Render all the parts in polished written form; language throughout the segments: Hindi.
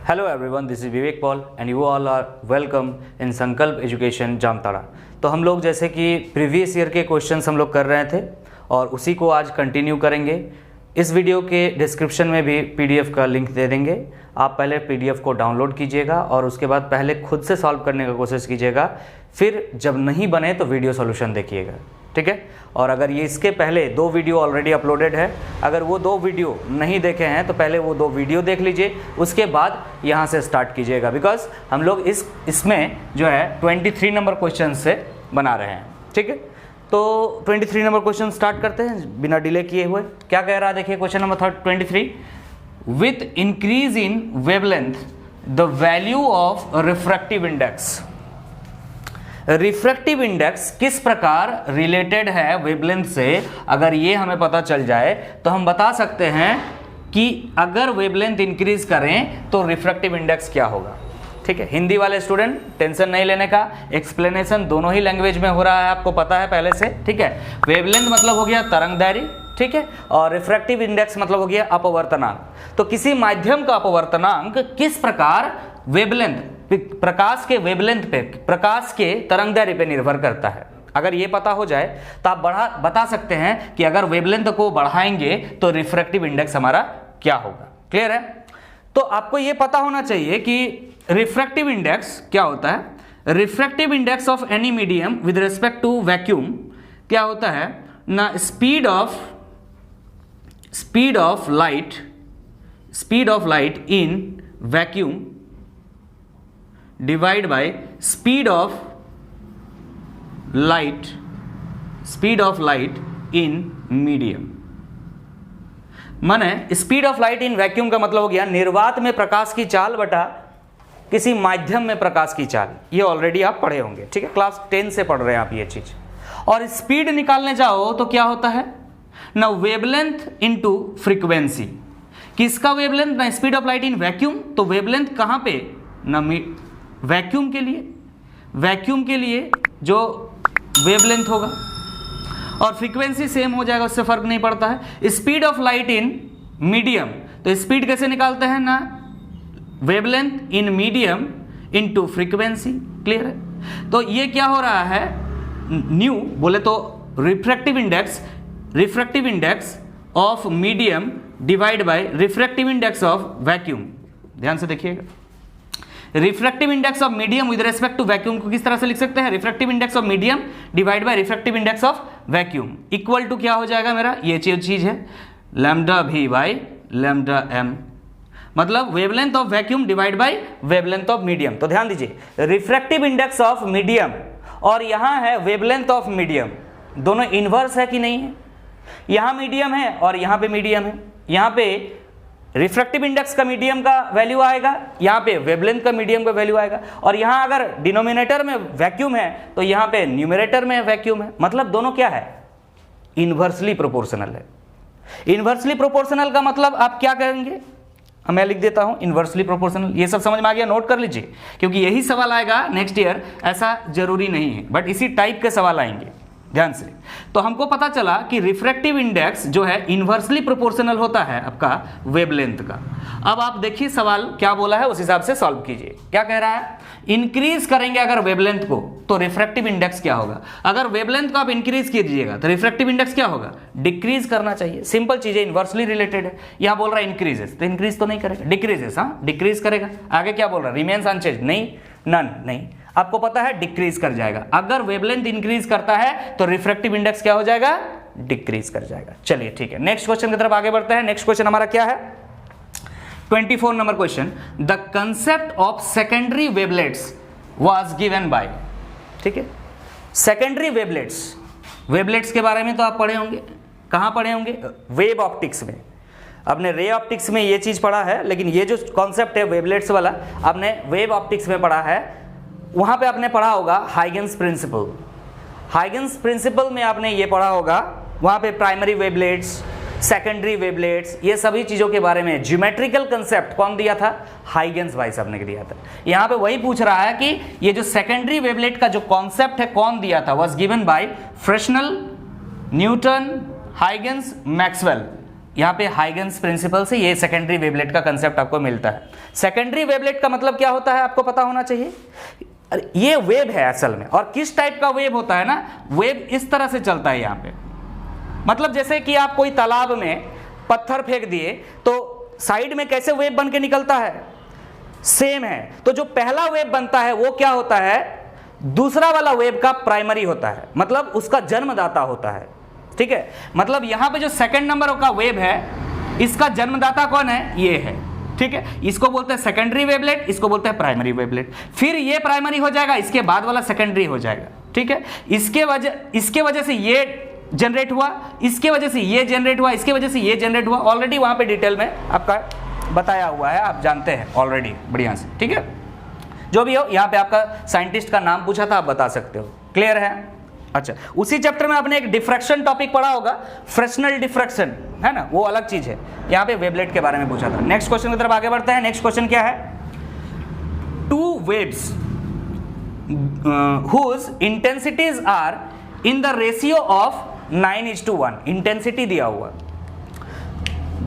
Hello everyone, this is Vivek Paul and you all are welcome in संकल्प एजुकेशन जामताड़ा। तो हम लोग जैसे कि प्रीवियस ईयर के क्वेश्चंस हम लोग कर रहे थे और उसी को आज कंटिन्यू करेंगे। इस वीडियो के डिस्क्रिप्शन में भी पीडीएफ का लिंक दे देंगे। आप पहले पीडीएफ को डाउनलोड कीजिएगा और उसके बाद पहले खुद से सॉल्व करने का कोशिश कीजिएगा, फिर जब नहीं बने तो वीडियो सॉल्यूशन देखिएगा, ठीक है। और अगर ये इसके पहले 2 वीडियो ऑलरेडी अपलोडेड है, अगर वो 2 वीडियो नहीं देखे हैं तो पहले वो 2 वीडियो देख लीजिए, उसके बाद यहाँ से स्टार्ट कीजिएगा। बिकॉज हम लोग इसमें जो है 23 नंबर क्वेश्चन से बना रहे हैं, ठीक है। तो 23 नंबर क्वेश्चन स्टार्ट करते हैं बिना डिले किए हुए। क्या कह रहा है देखिए question number 23। With increase in wavelength the value of refractive index. Refractive index किस प्रकार रिलेटेड है वेवलेंथ से, अगर ये हमें पता चल जाए तो हम बता सकते हैं कि अगर वेवलेंथ इंक्रीज करें तो रिफ्रैक्टिव इंडेक्स क्या होगा, ठीक है। हिंदी वाले स्टूडेंट टेंशन नहीं लेने का, एक्सप्लेनेशन दोनों ही लैंग्वेज में हो रहा है, आपको पता है पहले से, ठीक है। वेवलेंथ मतलब हो गया तरंगदैर्घ्य, ठीक है, और रिफ्रैक्टिव इंडेक्स मतलब हो गया अपवर्तनांक। तो किसी माध्यम का अपवर्तनांक किस प्रकार वेवलेंथ, प्रकाश के वेवलेंथ पे, प्रकाश के तरंगदैर्घ्य पे निर्भर करता है। अगर ये पता हो जाए तो आप बता सकते हैं कि अगर वेवलेंथ को बढ़ाएंगे तो रिफ्रैक्टिव इंडेक्स हमारा क्या होगा। क्लियर है। तो आपको ये पता होना चाहिए कि रिफ्रैक्टिव इंडेक्स क्या होता है। Refractive index of any medium with respect to vacuum क्या होता है ना, speed of light in vacuum divide by speed of light in medium. माने speed of light in vacuum का मतलब हो गया निर्वात में प्रकाश की चाल बटा किसी माध्यम में प्रकाश की चाल। ये ऑलरेडी आप पढ़े होंगे, ठीक है, क्लास 10 से पढ़ रहे हैं आप ये चीज। और स्पीड निकालने जाओ तो क्या होता है ना, वेवलेंथ इनटू फ्रीक्वेंसी। किसका वेवलेंथ ना, speed of light in vacuum. तो वेवलेंथ कहां पे ना, वैक्यूम के लिए जो वेवलेंथ होगा, और फ्रीक्वेंसी सेम हो जाएगा, उससे फर्क नहीं पड़ता है। Speed of light in medium, तो स्पीड कैसे निकालते हैं ना, wavelength in medium into frequency. Clear है। तो ये क्या हो रहा है, न्यू बोले तो refractive index of medium divide by refractive index of vacuum. ध्यान से देखिएगा, refractive index of medium with respect to vacuum को किस तरह से लिख सकते हैं, refractive index of medium divide by refractive index of vacuum equal to क्या हो जाएगा मेरा, ये चीज है lambda v by lambda m, मतलब wavelength of vacuum divide by wavelength of medium. तो ध्यान दीजिए, रिफ्रैक्टिव इंडेक्स ऑफ मीडियम और यहां है वेवलेंथ ऑफ मीडियम, दोनों इनवर्स है कि नहीं है। यहां मीडियम है और यहां पे मीडियम है। यहां पे रिफ्रैक्टिव इंडेक्स का मीडियम का वैल्यू आएगा, यहाँ पे वेवलेंथ का मीडियम का वैल्यू आएगा, और यहाँ अगर डिनोमिनेटर में वैक्यूम है तो यहाँ पे न्यूमरेटर में वैक्यूम है, मतलब दोनों क्या है, इन्वर्सली प्रोपोर्शनल है। इन्वर्सली प्रोपोर्शनल का मतलब आप क्या करेंगे, मैं लिख देता हूं इन्वर्सली प्रोपोर्शनल। ये सब समझ में आ गया, नोट कर लीजिए, क्योंकि यही सवाल आएगा नेक्स्ट ईयर, ऐसा जरूरी नहीं है बट इसी टाइप के सवाल आएंगे, ध्यान से। तो हमको पता चला कि रिफ्रैक्टिव इंडेक्स जो है इन्वर्सली प्रोपोर्शनल होता है आपका वेवलेंथ का। अब आप देखिए सवाल क्या बोला है, उस हिसाब से सॉल्व कीजिए। क्या कह रहा है, इंक्रीज करेंगे अगर वेवलेंथ को तो रिफ्रैक्टिव इंडेक्स क्या होगा। अगर वेवलेंथ को आप इंक्रीज कीजिएगा तो रिफ्रैक्टिव इंडेक्स क्या होगा, डिक्रीज करना चाहिए। सिंपल चीज है, इन्वर्सली रिलेटेड है। यहां बोल रहा है इंक्रीजेस, तो इंक्रीज तो नहीं करेगा, डिक्रीजेस, हाँ डिक्रीज करेगा। आगे क्या बोल रहा है, रिमेन्स अनचेंज्ड, नहीं, नन नहीं, आपको पता है डिक्रीज कर जाएगा। अगर वेवलेंथ इंक्रीज करता है तो रिफ्रैक्टिव इंडेक्स क्या हो जाएगा, डिक्रीज कर जाएगा। चलिए ठीक है, नेक्स्ट क्वेश्चन की तरफ आगे बढ़ते हैं। नेक्स्ट क्वेश्चन हमारा क्या है, 24 number question. The concept of secondary wavelets was given by, ठीक है। सेकेंडरी वेवलेट्स के बारे में तो आप पढ़े होंगे, कहां पढ़े होंगे, वेव ऑप्टिक्स में। आपने रे ऑप्टिक्स में ये चीज पढ़ा है, लेकिन ये जो कॉन्सेप्ट है वेवलेट्स वाला आपने वेव ऑप्टिक्स में पढ़ा है। वहां पे आपने पढ़ा होगा हाइगन्स प्रिंसिपल में आपने ये पढ़ा होगा। वहां पे प्राइमरी वेवलेट्स, सेकेंडरी वेवलेट्स, ये सभी चीजों के बारे में ज्योमेट्रिकल कंसेप्ट कौन दिया था, हाइगन्स भाई साहब ने दिया था। यहां पे वही पूछ रहा है कि ये जो सेकेंडरी वेवलेट का जो कॉन्सेप्ट है कौन दिया था, was given by Fresnel, Newton, Huygens, Maxwell. यहाँ पे हाइगन्स प्रिंसिपल से ये सेकेंडरी वेवलेट का कंसेप्ट आपको मिलता है। सेकेंडरी वेवलेट का मतलब क्या होता है आपको पता होना चाहिए। ये वेव है असल में, और किस टाइप का वेव होता है ना, वेव इस तरह से चलता है यहाँ पे, मतलब जैसे कि आप कोई तालाब में पत्थर फेंक दिए तो साइड में कैसे वेव बन के निकलता है, सेम है। तो जो पहला वेव बनता है वो क्या होता है, दूसरा वाला वेव का प्राइमरी होता है, मतलब उसका जन्मदाता होता है, ठीक है। मतलब यहां पे जो सेकंड नंबर का वेव है इसका जन्मदाता कौन है, ये है, ठीक है। इसको बोलते हैं सेकेंडरी वेवलेट, इसको बोलते हैं प्राइमरी वेवलेट। फिर ये प्राइमरी हो जाएगा, इसके बाद वाला सेकेंडरी हो जाएगा, ठीक है। इसके वजह से ये जनरेट हुआ, इसके वजह से ये जनरेट हुआ, इसके वजह से ये जनरेट हुआ। ऑलरेडी वहां पे डिटेल में आपका बताया हुआ है, आप जानते हैं ऑलरेडी बढ़िया से, ठीक है। जो भी हो, यहाँ पे आपका साइंटिस्ट का नाम पूछा था, आप बता सकते हो, क्लियर है। अच्छा, उसी चैप्टर में आपने एक डिफ्रैक्शन टॉपिक पढ़ा होगा, फ्रेस्नेल डिफ्रैक्शन, है ना, वो अलग चीज है। यहाँ पे वेवलेट के बारे में पूछा था। नेक्स्ट क्वेश्चन की तरफ आगे बढ़ते हैं। नेक्स्ट क्वेश्चन क्या है, two waves whose intensities are in the ratio of 9:1, intensity दिया हुआ,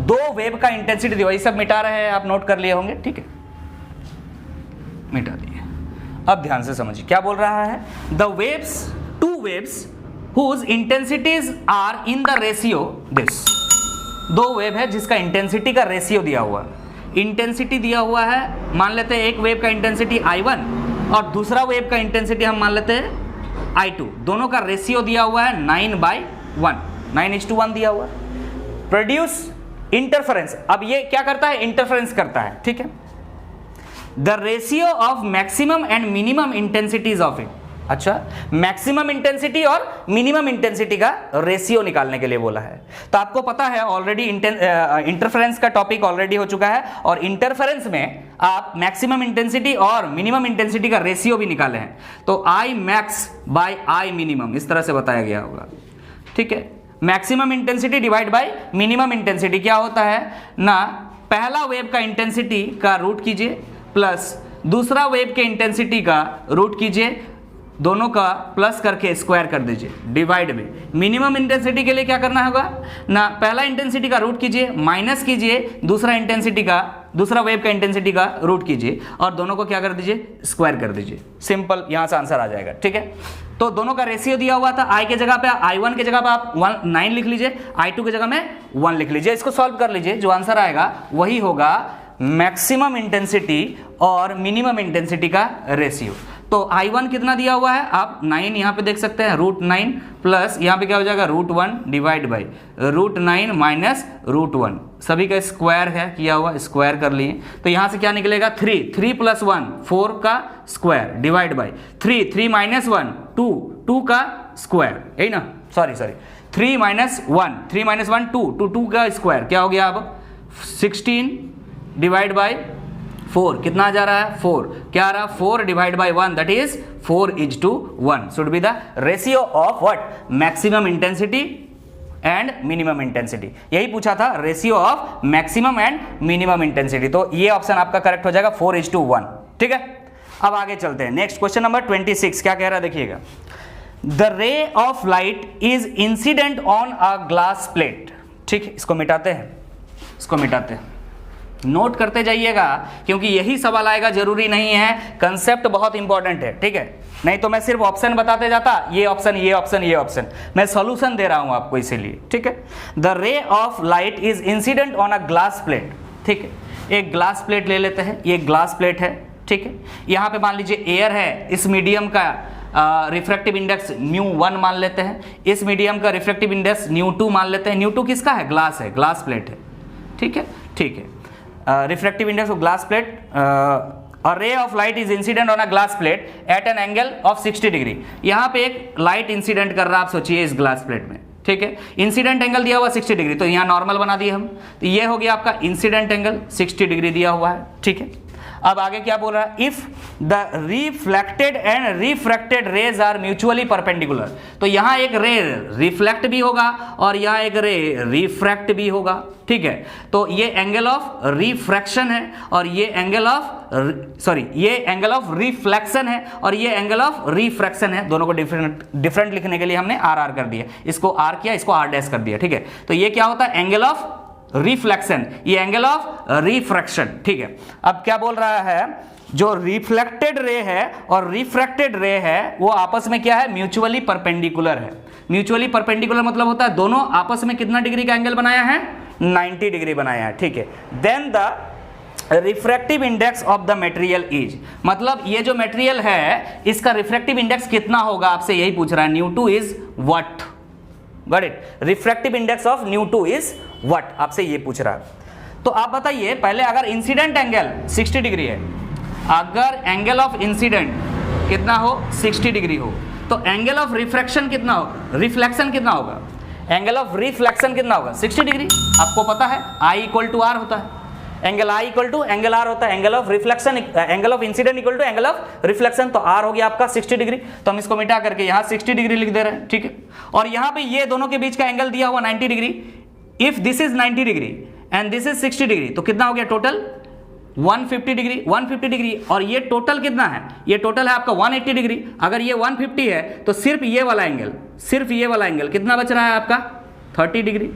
दो वेव का इंटेंसिटी दिया हुआ। ये सब मिटा रहे हैं, आप नोट कर लिए होंगे, ठीक है, मिटा दिए। अब ध्यान से समझिए क्या बोल रहा है, the waves, two waves whose intensities are in the ratio this, दो वेव है जिसका इंटेंसिटी का रेशियो दिया हुआ, इंटेंसिटी दिया हुआ है, मान लेते हैं एक वेव का इंटेंसिटी I1 और दूसरा वेव का इंटेंसिटी हम मान लेते हैं I2, दोनों का रेशियो दिया हुआ है 9:1, 9:1 दिया हुआ। प्रोड्यूस इंटरफेरेंस, अब ये क्या करता है, इंटरफेरेंस करता है, ठीक है। The ratio of maximum and minimum intensities of it, अच्छा, मैक्सिमम इंटेंसिटी और मिनिमम इंटेंसिटी का रेशियो निकालने के लिए बोला है। तो आपको पता है ऑलरेडी इंटरफेरेंस का टॉपिक ऑलरेडी हो चुका है, और इंटरफेरेंस में आप मैक्सिमम इंटेंसिटी और मिनिमम इंटेंसिटी का रेशियो भी निकाले हैं। तो I max bye I minimum इस तरह से बताया गया होगा, ठीक है। Maximum intensity divide by minimum intensity क्या होता है ना, पहला वेव का इंटेंसिटी का रूट कीजिए प्लस दूसरा वेव के इंटेंसिटी का रूट कीजिए, दोनों का प्लस करके स्क्वायर कर दीजिए डिवाइड में। मिनिमम इंटेंसिटी के लिए क्या करना होगा ना, पहला इंटेंसिटी का रूट कीजिए, माइनस कीजिए दूसरा इंटेंसिटी का, दूसरा वेव का इंटेंसिटी का रूट कीजिए और दोनों को क्या कर दीजिए, स्क्वायर कर दीजिए। सिंपल, यहां से आंसर आ जाएगा, ठीक है। तो दोनों का रेशियो दिया हुआ था, आई के जगह पे I1 के जगह पे आप 9 लिख लीजिए, I2 के जगह में 1 लिख लीजिए। इसको सॉल्व कर लीजिए, जो आंसर आएगा वही होगा मैक्सिमम इंटेंसिटी और मिनिमम इंटेंसिटी का रेशियो। तो I1 कितना दिया हुआ है, आप 9 यहाँ पे देख सकते हैं, √9 प्लस यहाँ पे क्या हो जाएगा √1 डिवाइड बाई √9 माइनस √1, सभी का स्क्वायर है किया हुआ, स्क्वायर कर लिए। तो यहाँ से क्या निकलेगा 3 प्लस 1 4 का स्क्वायर डिवाइड बाई 3 माइनस 1 2 का स्क्वायर, यही ना, सॉरी 3 माइनस 1 2 का स्क्वायर क्या हो गया, अब 16 डिवाइड बाई 4 कितना आ जा रहा है, 4 क्या आ रहा है, 4 divide by 1 that is 4:1 should be the ratio of what, maximum intensity and minimum intensity. यही पूछा था, ratio of maximum and minimum intensity. तो ये ऑप्शन आपका करेक्ट हो जाएगा 4:1, ठीक है। अब आगे चलते हैं, नेक्स्ट क्वेश्चन नंबर 26 क्या कह रहा है देखिएगा, the ray of light is incident on a glass plate, ठीक है। इसको मिटाते हैं, नोट करते जाइएगा क्योंकि यही सवाल आएगा, जरूरी नहीं है, कंसेप्ट बहुत इंपॉर्टेंट है, ठीक है। नहीं तो मैं सिर्फ ऑप्शन बताते जाता, ये ऑप्शन, मैं सॉल्यूशन दे रहा हूं आपको इसीलिए, ठीक है। The ray of light is incident on a glass plate, ठीक है। एक ग्लास प्लेट ले लेते हैं, ये ग्लास प्लेट है, ठीक है। यहाँ पे मान लीजिए एयर है, इस मीडियम का रिफ्रैक्टिव इंडेक्स μ1 मान लेते हैं, इस मीडियम का रिफ्रैक्टिव इंडेक्स μ2 मान लेते हैं। μ2 किसका है, ग्लास है, ग्लास प्लेट है, ठीक है। Refractive index of glass plate, a ray of light is incident on a glass plate at an angle of 60 degree. यहाँ पे एक लाइट इंसिडेंट कर रहा है, आप सोचिए इस ग्लास प्लेट में, ठीक है। इंसिडेंट एंगल दिया हुआ 60 डिग्री, तो यहाँ नॉर्मल बना दिए हम, तो ये हो गया आपका इंसिडेंट एंगल 60 डिग्री दिया हुआ है, ठीक है। अब आगे क्या बोल रहा है, if the reflected and refracted rays are mutually perpendicular, तो यहाँ एक रे रिफ्लेक्ट भी होगा और यहाँ एक रे रिफ्रैक्ट भी होगा, ठीक है। तो ये एंगल ऑफ रिफ्रैक्शन है और ये एंगल ऑफ रिफ्लेक्शन है और ये एंगल ऑफ रिफ्रैक्शन है। दोनों को डिफरेंट लिखने के लिए हमने आर कर दिया, इसको आर किया, इसको आर डैश कर दिया, ठीक है। तो ये क्या होता है, एंगल ऑफ रिफ्लेक्शन, ये एंगल ऑफ रिफ्रैक्शन, ठीक है। अब क्या बोल रहा है, जो रिफ्लेक्टेड रे है और रिफ्रैक्टेड रे है वो आपस में क्या है, म्यूचुअली परपेंडिकुलर है। म्यूचुअली परपेंडिकुलर मतलब होता है दोनों आपस में कितना डिग्री का एंगल बनाया है, 90 डिग्री बनाया है, ठीक है। Then the refractive index of the material is, मतलब ये जो मटेरियल है इसका रिफ्रैक्टिव इंडेक्स कितना होगा, आपसे यही पूछ रहा है। न्यू2 is what, got it. Refractive index of न्यू2 इज व्हाट, आपसे ये पूछ रहा है। तो आप बताइए पहले, अगर इंसिडेंट एंगल 60 डिग्री है, अगर एंगल ऑफ इंसिडेंट कितना हो, 60 डिग्री हो, तो एंगल ऑफ रिफ्रैक्शन कितना हो, रिफ्लेक्शन कितना होगा, एंगल ऑफ रिफ्लेक्शन कितना होगा, 60 डिग्री। आपको पता है I इक्वल टू आर होता है, angle I equal to angle R होता है, angle of reflection, angle of incident equal to angle of reflection, तो R हो गया आपका 60 डिग्री। तो हम इसको मिटा करके यहाँ 60 डिग्री लिख दे रहे हैं, ठीक है। और यहाँ पे ये दोनों के बीच का एंगल दिया हुआ 90 degree. If this is 90 degree and this is 60 degree, तो कितना हो गया टोटल 150 डिग्री, 150 डिग्री। और ये टोटल कितना है, ये टोटल है आपका 180 डिग्री। अगर ये 150 है तो सिर्फ ये वाला एंगल, सिर्फ ये वाला एंगल कितना बच रहा है आपका, 30 डिग्री,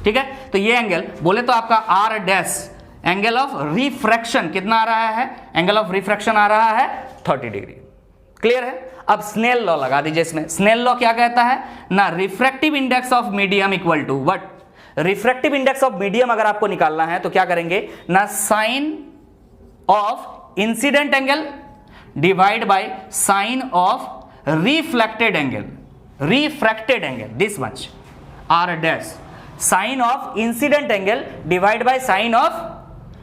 ठीक है। तो ये एंगल बोले तो आपका R dash, angle of refraction कितना आ रहा है, एंगल ऑफ रिफ्रैक्शन आ रहा है 30 डिग्री। क्लियर है। अब स्नेल लॉ लगा दीजिए इसमें। स्नेल लॉ क्या कहता है ना, refractive index of medium equal to what, refractive index of medium अगर आपको निकालना है तो क्या करेंगे ना, sine of incident angle divide by sine of reflected angle, refracted angle this much R dash, sine of incident angle divide by sine of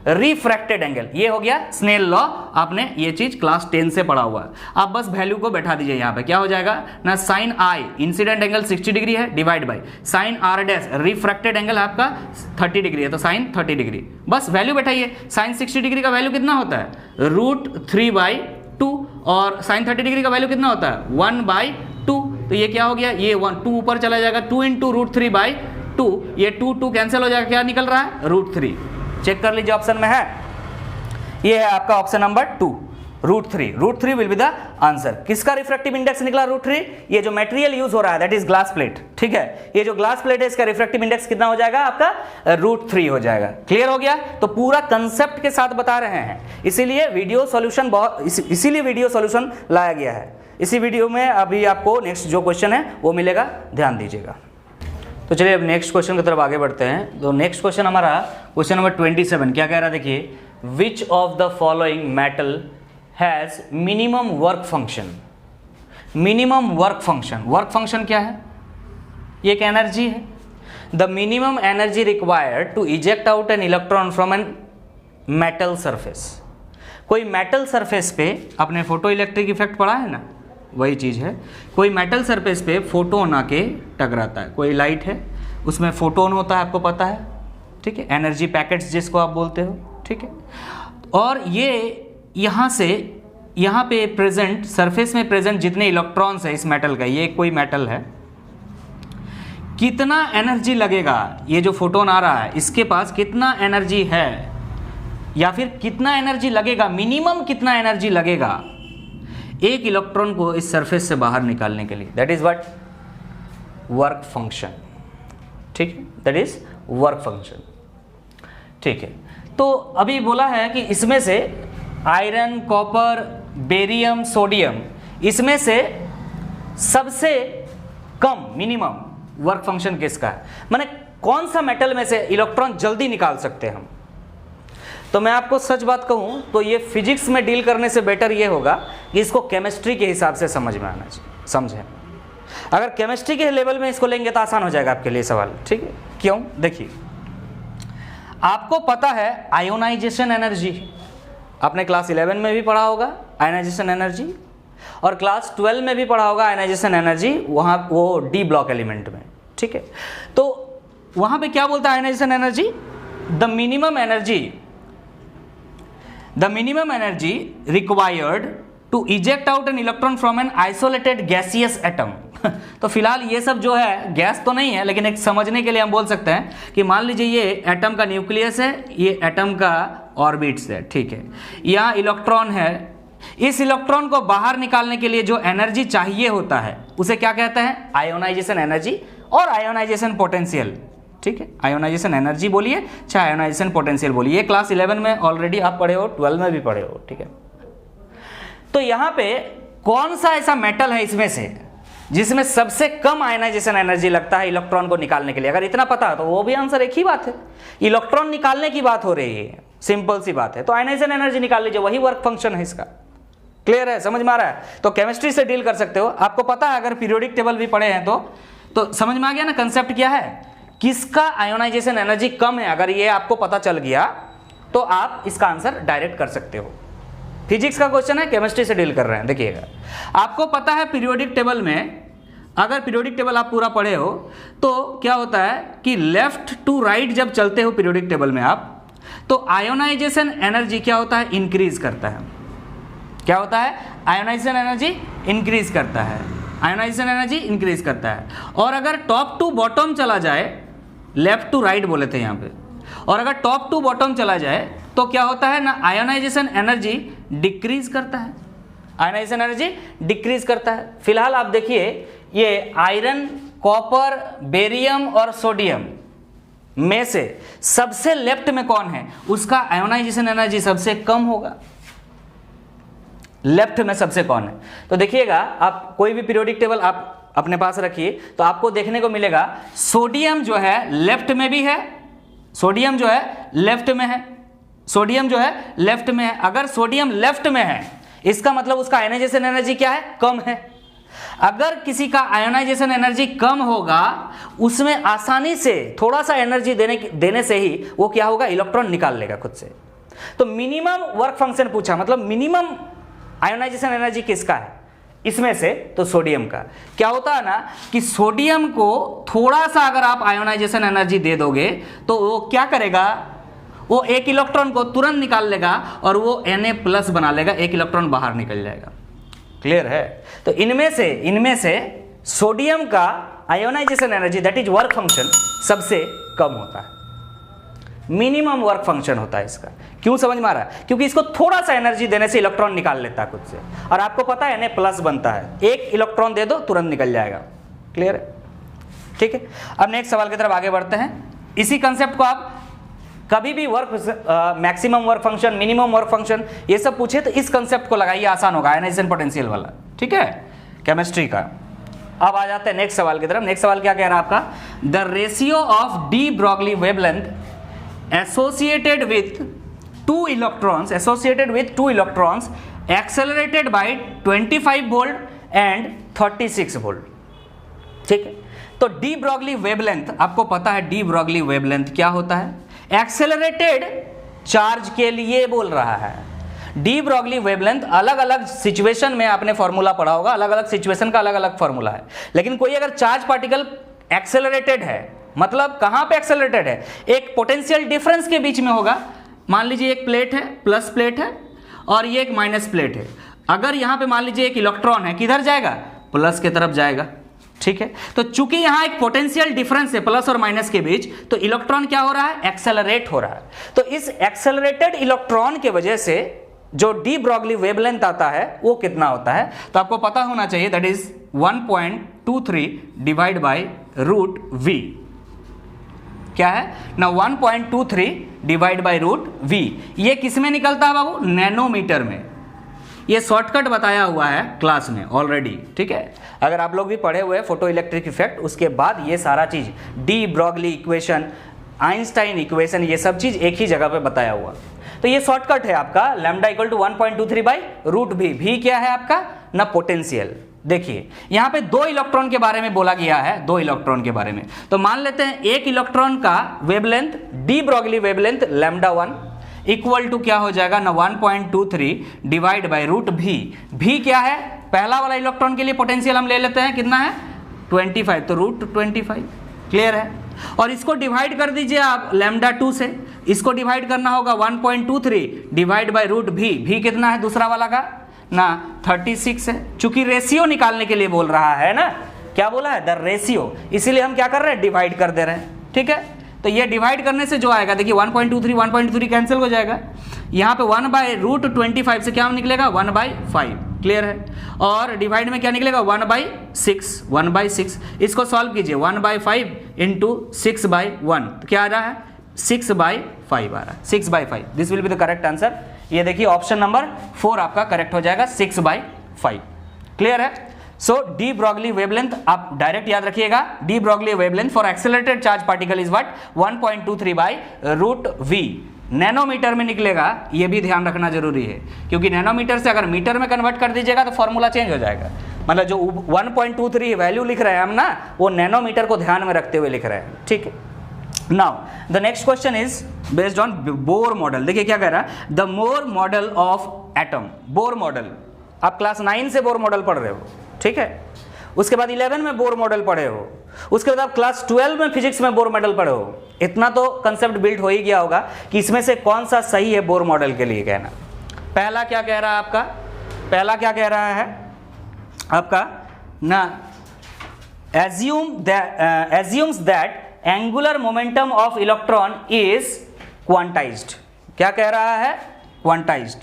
refracted angle. ये हो गया स्नेल लॉ, आपने ये चीज क्लास 10 से पढ़ा हुआ है। आप बस वैल्यू को बैठा दीजिए यहाँ पे, क्या हो जाएगा ना, sine I incident angle 60 degree है divide by sine R dash refracted angle आपका 30 डिग्री है, तो साइन 30 डिग्री। बस वैल्यू बैठाइए। साइन 60 डिग्री का वैल्यू कितना होता है, √3/2, और साइन 30 डिग्री का वैल्यू कितना होता है 1/2। तो ये क्या हो गया, ये 2 ऊपर चला जाएगा, 2 × √3/2, ये 2 कैंसिल हो जाएगा, क्या निकल रहा है √3। चेक कर लीजिए ऑप्शन में है, ये है आपका option number 2 √3। √3 will be the answer. किसका रिफ्रैक्टिव इंडेक्स निकला √3, ये जो मटेरियल यूज हो रहा है दैट इज ग्लास प्लेट, ठीक है। ये जो ग्लास प्लेट है इसका रिफ्रैक्टिव इंडेक्स कितना हो जाएगा आपका √3 हो जाएगा। क्लियर हो गया। तो पूरा कंसेप्ट के साथ बता रहे हैं, इसीलिए वीडियो सॉल्यूशन इसीलिए वीडियो सॉल्यूशन लाया गया है। इसी वीडियो में अभी आपको नेक्स्ट जो क्वेश्चन है वो मिलेगा, ध्यान दीजिएगा। तो चलिए अब नेक्स्ट क्वेश्चन की तरफ आगे बढ़ते हैं। तो नेक्स्ट क्वेश्चन हमारा क्वेश्चन नंबर 27 क्या कह रहा है, देखिए, which of the following metal has minimum work function. Minimum work function, work function क्या है, ये एक एनर्जी है। The minimum energy required to eject out an electron from an metal surface. कोई मेटल सरफेस पे, आपने फोटो इलेक्ट्रिक इफेक्ट पढ़ा है ना, वही चीज़ है। कोई मेटल सरफेस पे फोटोन आके टकराता है, कोई लाइट है उसमें फोटोन होता है, आपको पता है, ठीक है, एनर्जी पैकेट्स जिसको आप बोलते हो, ठीक है। और ये यहाँ से यहाँ पे प्रेजेंट सरफेस में प्रेजेंट जितने इलेक्ट्रॉन्स है इस मेटल का, ये कोई मेटल है, कितना एनर्जी लगेगा, ये जो फोटोन आ रहा है इसके पास कितना एनर्जी है, या फिर कितना एनर्जी लगेगा, मिनिमम कितना एनर्जी लगेगा एक इलेक्ट्रॉन को इस सरफेस से बाहर निकालने के लिए, that is what, work function, ठीक है, दैट इज वर्क फंक्शन, ठीक है। तो अभी बोला है कि इसमें से आयरन, कॉपर, बेरियम, सोडियम, इसमें से सबसे कम मिनिमम वर्क फंक्शन किसका है, माने कौन सा मेटल में से इलेक्ट्रॉन जल्दी निकाल सकते हैं हम। तो मैं आपको सच बात कहूं तो ये फिजिक्स में डील करने से बेटर ये होगा कि इसको केमिस्ट्री के हिसाब से समझ में आना चाहिए, समझें। अगर केमिस्ट्री के लेवल में इसको लेंगे तो आसान हो जाएगा आपके लिए सवाल, ठीक है। क्यों, देखिए, आपको पता है आयोनाइजेशन एनर्जी, आपने क्लास 11 में भी पढ़ा होगा आयोनाइजेशन एनर्जी, और क्लास 12 में भी पढ़ा होगा आयोनाइजेशन एनर्जी, वहाँ वो डी ब्लॉक एलिमेंट में, ठीक है। तो वहाँ पे क्या बोलता है ionisation energy, the minimum energy required to eject out an electron from an isolated gaseous atom. तो फिलहाल ये सब जो है गैस तो नहीं है, लेकिन एक समझने के लिए हम बोल सकते हैं कि मान लीजिए ये एटम का न्यूक्लियस है, ये एटम का ऑर्बिट्स है, ठीक है, यहाँ इलेक्ट्रॉन है। इस इलेक्ट्रॉन को बाहर निकालने के लिए जो एनर्जी चाहिए होता है उसे क्या कहते हैं, आयोनाइजेशन एनर्जी और आयोनाइजेशन पोटेंशियल, ठीक है, आयोनाइजेशन एनर्जी बोलिए चाहे आयोनाइजेशन पोटेंशियल बोलिए, ये क्लास 11 में ऑलरेडी आप पढ़े हो, 12 में भी पढ़े हो, ठीक है। तो यहाँ पे कौन सा ऐसा मेटल है इसमें से जिसमें सबसे कम आयोनाइजेशन एनर्जी लगता है इलेक्ट्रॉन को निकालने के लिए? अगर इतना पता तो वो भी आंसर एक ही बात है, इलेक्ट्रॉन निकालने की बात हो रही है, सिंपल सी बात है। तो आयोनाइजेशन एनर्जी निकाल लीजिए, वही वर्क फंक्शन है इसका। क्लियर है, समझ में आ रहा है? तो केमिस्ट्री से डील कर सकते हो, आपको पता है, अगर पीरियोडिक टेबल भी पढ़े हैं तो समझ में आ गया ना कंसेप्ट क्या है, किसका आयोनाइजेशन एनर्जी कम है। अगर ये आपको पता चल गया तो आप इसका आंसर डायरेक्ट कर सकते हो। फिजिक्स का क्वेश्चन है, केमिस्ट्री से डील कर रहे हैं। देखिएगा, आपको पता है पीरियोडिक टेबल में, अगर पीरियोडिक टेबल आप पूरा पढ़े हो तो क्या होता है कि लेफ्ट टू राइट जब चलते हो पीरियोडिक टेबल में आप, तो आयोनाइजेशन एनर्जी क्या होता है, इंक्रीज करता है। क्या होता है, आयोनाइजेशन एनर्जी इंक्रीज करता है, आयोनाइजेशन एनर्जी इंक्रीज करता है। और अगर टॉप टू बॉटम चला जाए, लेफ्ट टू राइट बोले थे यहाँ पे, और अगर टॉप टू बॉटम चला जाए तो क्या होता है ना, आयोनाइजेशन एनर्जी डिक्रीज करता है, आयोनाइजेशन एनर्जी डिक्रीज करता है। फिलहाल आप देखिए, ये आयरन, कॉपर, बेरियम और सोडियम में से सबसे लेफ्ट में कौन है, उसका आयोनाइजेशन एनर्जी सबसे कम होगा। लेफ्ट में सबसे कौन है? तो देखिएगा, आप कोई भी पीरियोडिक टेबल आप अपने पास रखिए तो आपको देखने को मिलेगा सोडियम जो है लेफ्ट में भी है, सोडियम जो है लेफ्ट में है, सोडियम जो है लेफ्ट में है। अगर सोडियम लेफ्ट में है इसका मतलब उसका आयोनाइजेशन एनर्जी क्या है, कम है। अगर किसी का आयोनाइजेशन एनर्जी कम होगा, उसमें आसानी से थोड़ा सा एनर्जी देने से ही वो क्या होगा, इलेक्ट्रॉन निकाल लेगा खुद से। तो मिनिमम वर्क फंक्शन पूछा, मतलब मिनिमम आयोनाइजेशन एनर्जी किसका है इसमें से, तो सोडियम का। क्या होता है ना कि सोडियम को थोड़ा सा अगर आप आयोनाइजेशन एनर्जी दे दोगे तो वो क्या करेगा, वो एक इलेक्ट्रॉन को तुरंत निकाल लेगा और वो Na+ बना लेगा, एक इलेक्ट्रॉन बाहर निकल जाएगा। क्लियर है? तो इनमें से सोडियम का ionisation energy, that is work function, सबसे कम होता है, मिनिमम वर्क फंक्शन होता है इसका। क्यों समझ में आ रहा है? क्योंकि इसको थोड़ा सा एनर्जी देने से इलेक्ट्रॉन निकाल लेता है खुद से, और आपको पता है Na+ बनता है, एक इलेक्ट्रॉन दे दो तुरंत निकल जाएगा। क्लियर है? ठीक है, अब नेक्स्ट सवाल की तरफ आगे बढ़ते हैं। इसी कंसेप्ट को आप कभी भी maximum work function, minimum work function, ये सब पूछे तो इस कंसेप्ट को लगाइए, आसान होगा, आयोनाइजेशन पोटेंशियल वाला। ठीक है, केमिस्ट्री का। अब आ जाते हैं नेक्स्ट सवाल की तरफ। नेक्स्ट सवाल क्या कह रहा है आपका, the ratio of D Broglie wavelength associated with two electrons accelerated by 25 volt and 36 volt। ठीक है, तो डी ब्रॉगली वेवलेंथ, आपको पता है डी ब्रॉगली वेवलेंथ क्या होता है, एक्सेलरेटेड चार्ज के लिए बोल रहा है। डी ब्रॉगली वेवलेंथ अलग अलग सिचुएशन में आपने फॉर्मूला पढ़ा होगा, अलग अलग सिचुएशन का अलग अलग फॉर्मूला है। लेकिन कोई अगर चार्ज पार्टिकल एक्सेलरेटेड है, मतलब कहां पे एक्सेलरेटेड है, एक पोटेंशियल डिफरेंस के बीच में होगा। मान लीजिए एक प्लेट है, प्लस प्लेट है, और ये एक माइनस प्लेट है। अगर यहां पे मान लीजिए एक इलेक्ट्रॉन है, किधर जाएगा, प्लस की तरफ जाएगा। ठीक है, तो चूंकि यहां एक पोटेंशियल डिफरेंस है प्लस और माइनस के बीच, तो इलेक्ट्रॉन क्या हो रहा है, एक्सेलरेट हो रहा है। तो इस एक्सेलरेटेड इलेक्ट्रॉन के वजह से जो डी ब्रॉगली वेवलेंथ आता है वो कितना होता है, तो आपको पता होना चाहिए, that is 1.23 divide by root V. क्या है ना, 1.23 डिवाइड बाय रूट वी। ये किस में निकलता है बाबू, नैनोमीटर में। ये शॉर्टकट बताया हुआ है क्लास में ऑलरेडी। ठीक है, अगर आप लोग भी पढ़े हुए हैं फोटो इलेक्ट्रिक इफेक्ट, उसके बाद ये सारा चीज de Broglie equation, Einstein equation, ये सब चीज एक ही जगह पे बताया हुआ। तो ये शॉर्टकट है आपका, lambda equal to 1.23 by root V. V क्या है आपका ना, पोटेंशियल। देखिए यहां पे दो इलेक्ट्रॉन के बारे में बोला गया है, दो इलेक्ट्रॉन के बारे में। तो मान लेते हैं एक इलेक्ट्रॉन का wavelength, de Broglie wavelength λ1 equal to क्या हो जाएगा ना, 1.23 divide by root V. V क्या है, पहला वाला इलेक्ट्रॉन के लिए पोटेंशियल हम ले लेते हैं, कितना है 25, तो रूट 25। क्लियर है? और इसको डिवाइड कर दीजिए आप λ2 से, इसको डिवाइड करना होगा 1.23 divide by root V. V कितना है दूसरा वाला का ना, 36 है। चूंकि रेशियो निकालने के लिए बोल रहा है ना, क्या बोला है, द रेशियो, इसीलिए हम क्या कर रहे हैं, डिवाइड कर दे रहे हैं। ठीक है, तो ये डिवाइड करने से जो आएगा, देखिए 1.23 कैंसिल हो जाएगा। यहाँ पे 1 बाय रूट 25 से क्या निकलेगा, 1/5। क्लियर है? और डिवाइड में क्या निकलेगा, 1/6। इसको सॉल्व कीजिए, 1/5 इंटू 6/1, तो क्या आ रहा है 6/5 आ रहा है, 6/5। This will be the correct answer. ये देखिए ऑप्शन नंबर 4 आपका करेक्ट हो जाएगा, 6/5। क्लियर है। सो डी ब्रॉगली वेवलेंथ आप डायरेक्ट याद रखिएगा, de Broglie wavelength for accelerated charge particle is what 1.23/√v। Nanometre में निकलेगा, ये भी ध्यान रखना जरूरी है, क्योंकि नैनोमीटर से अगर मीटर में कन्वर्ट कर दीजिएगा तो फॉर्मूला चेंज हो जाएगा। मतलब जो 1.23 वैल्यू लिख रहे हैं हम ना, वो नैनोमीटर को ध्यान में रखते हुए लिख रहे हैं, ठीक है। Now the next question is based on Bohr model. देखिए क्या कह रहा है, the Bohr model of atom. Bohr model आप क्लास 9 से बोर मॉडल पढ़ रहे हो, ठीक है। उसके बाद 11 में बोर मॉडल पढ़े हो, उसके बाद आप क्लास 12 में फिजिक्स में बोर मॉडल पढ़े हो। इतना तो कंसेप्ट बिल्ड हो ही गया होगा कि इसमें से कौन सा सही है बोर मॉडल के लिए कहना। पहला क्या कह रहा है आपका, पहला क्या कह रहा है आपका ना, assumes that angular momentum of electron is quantized। क्या कह रहा है, क्वांटाइज्ड।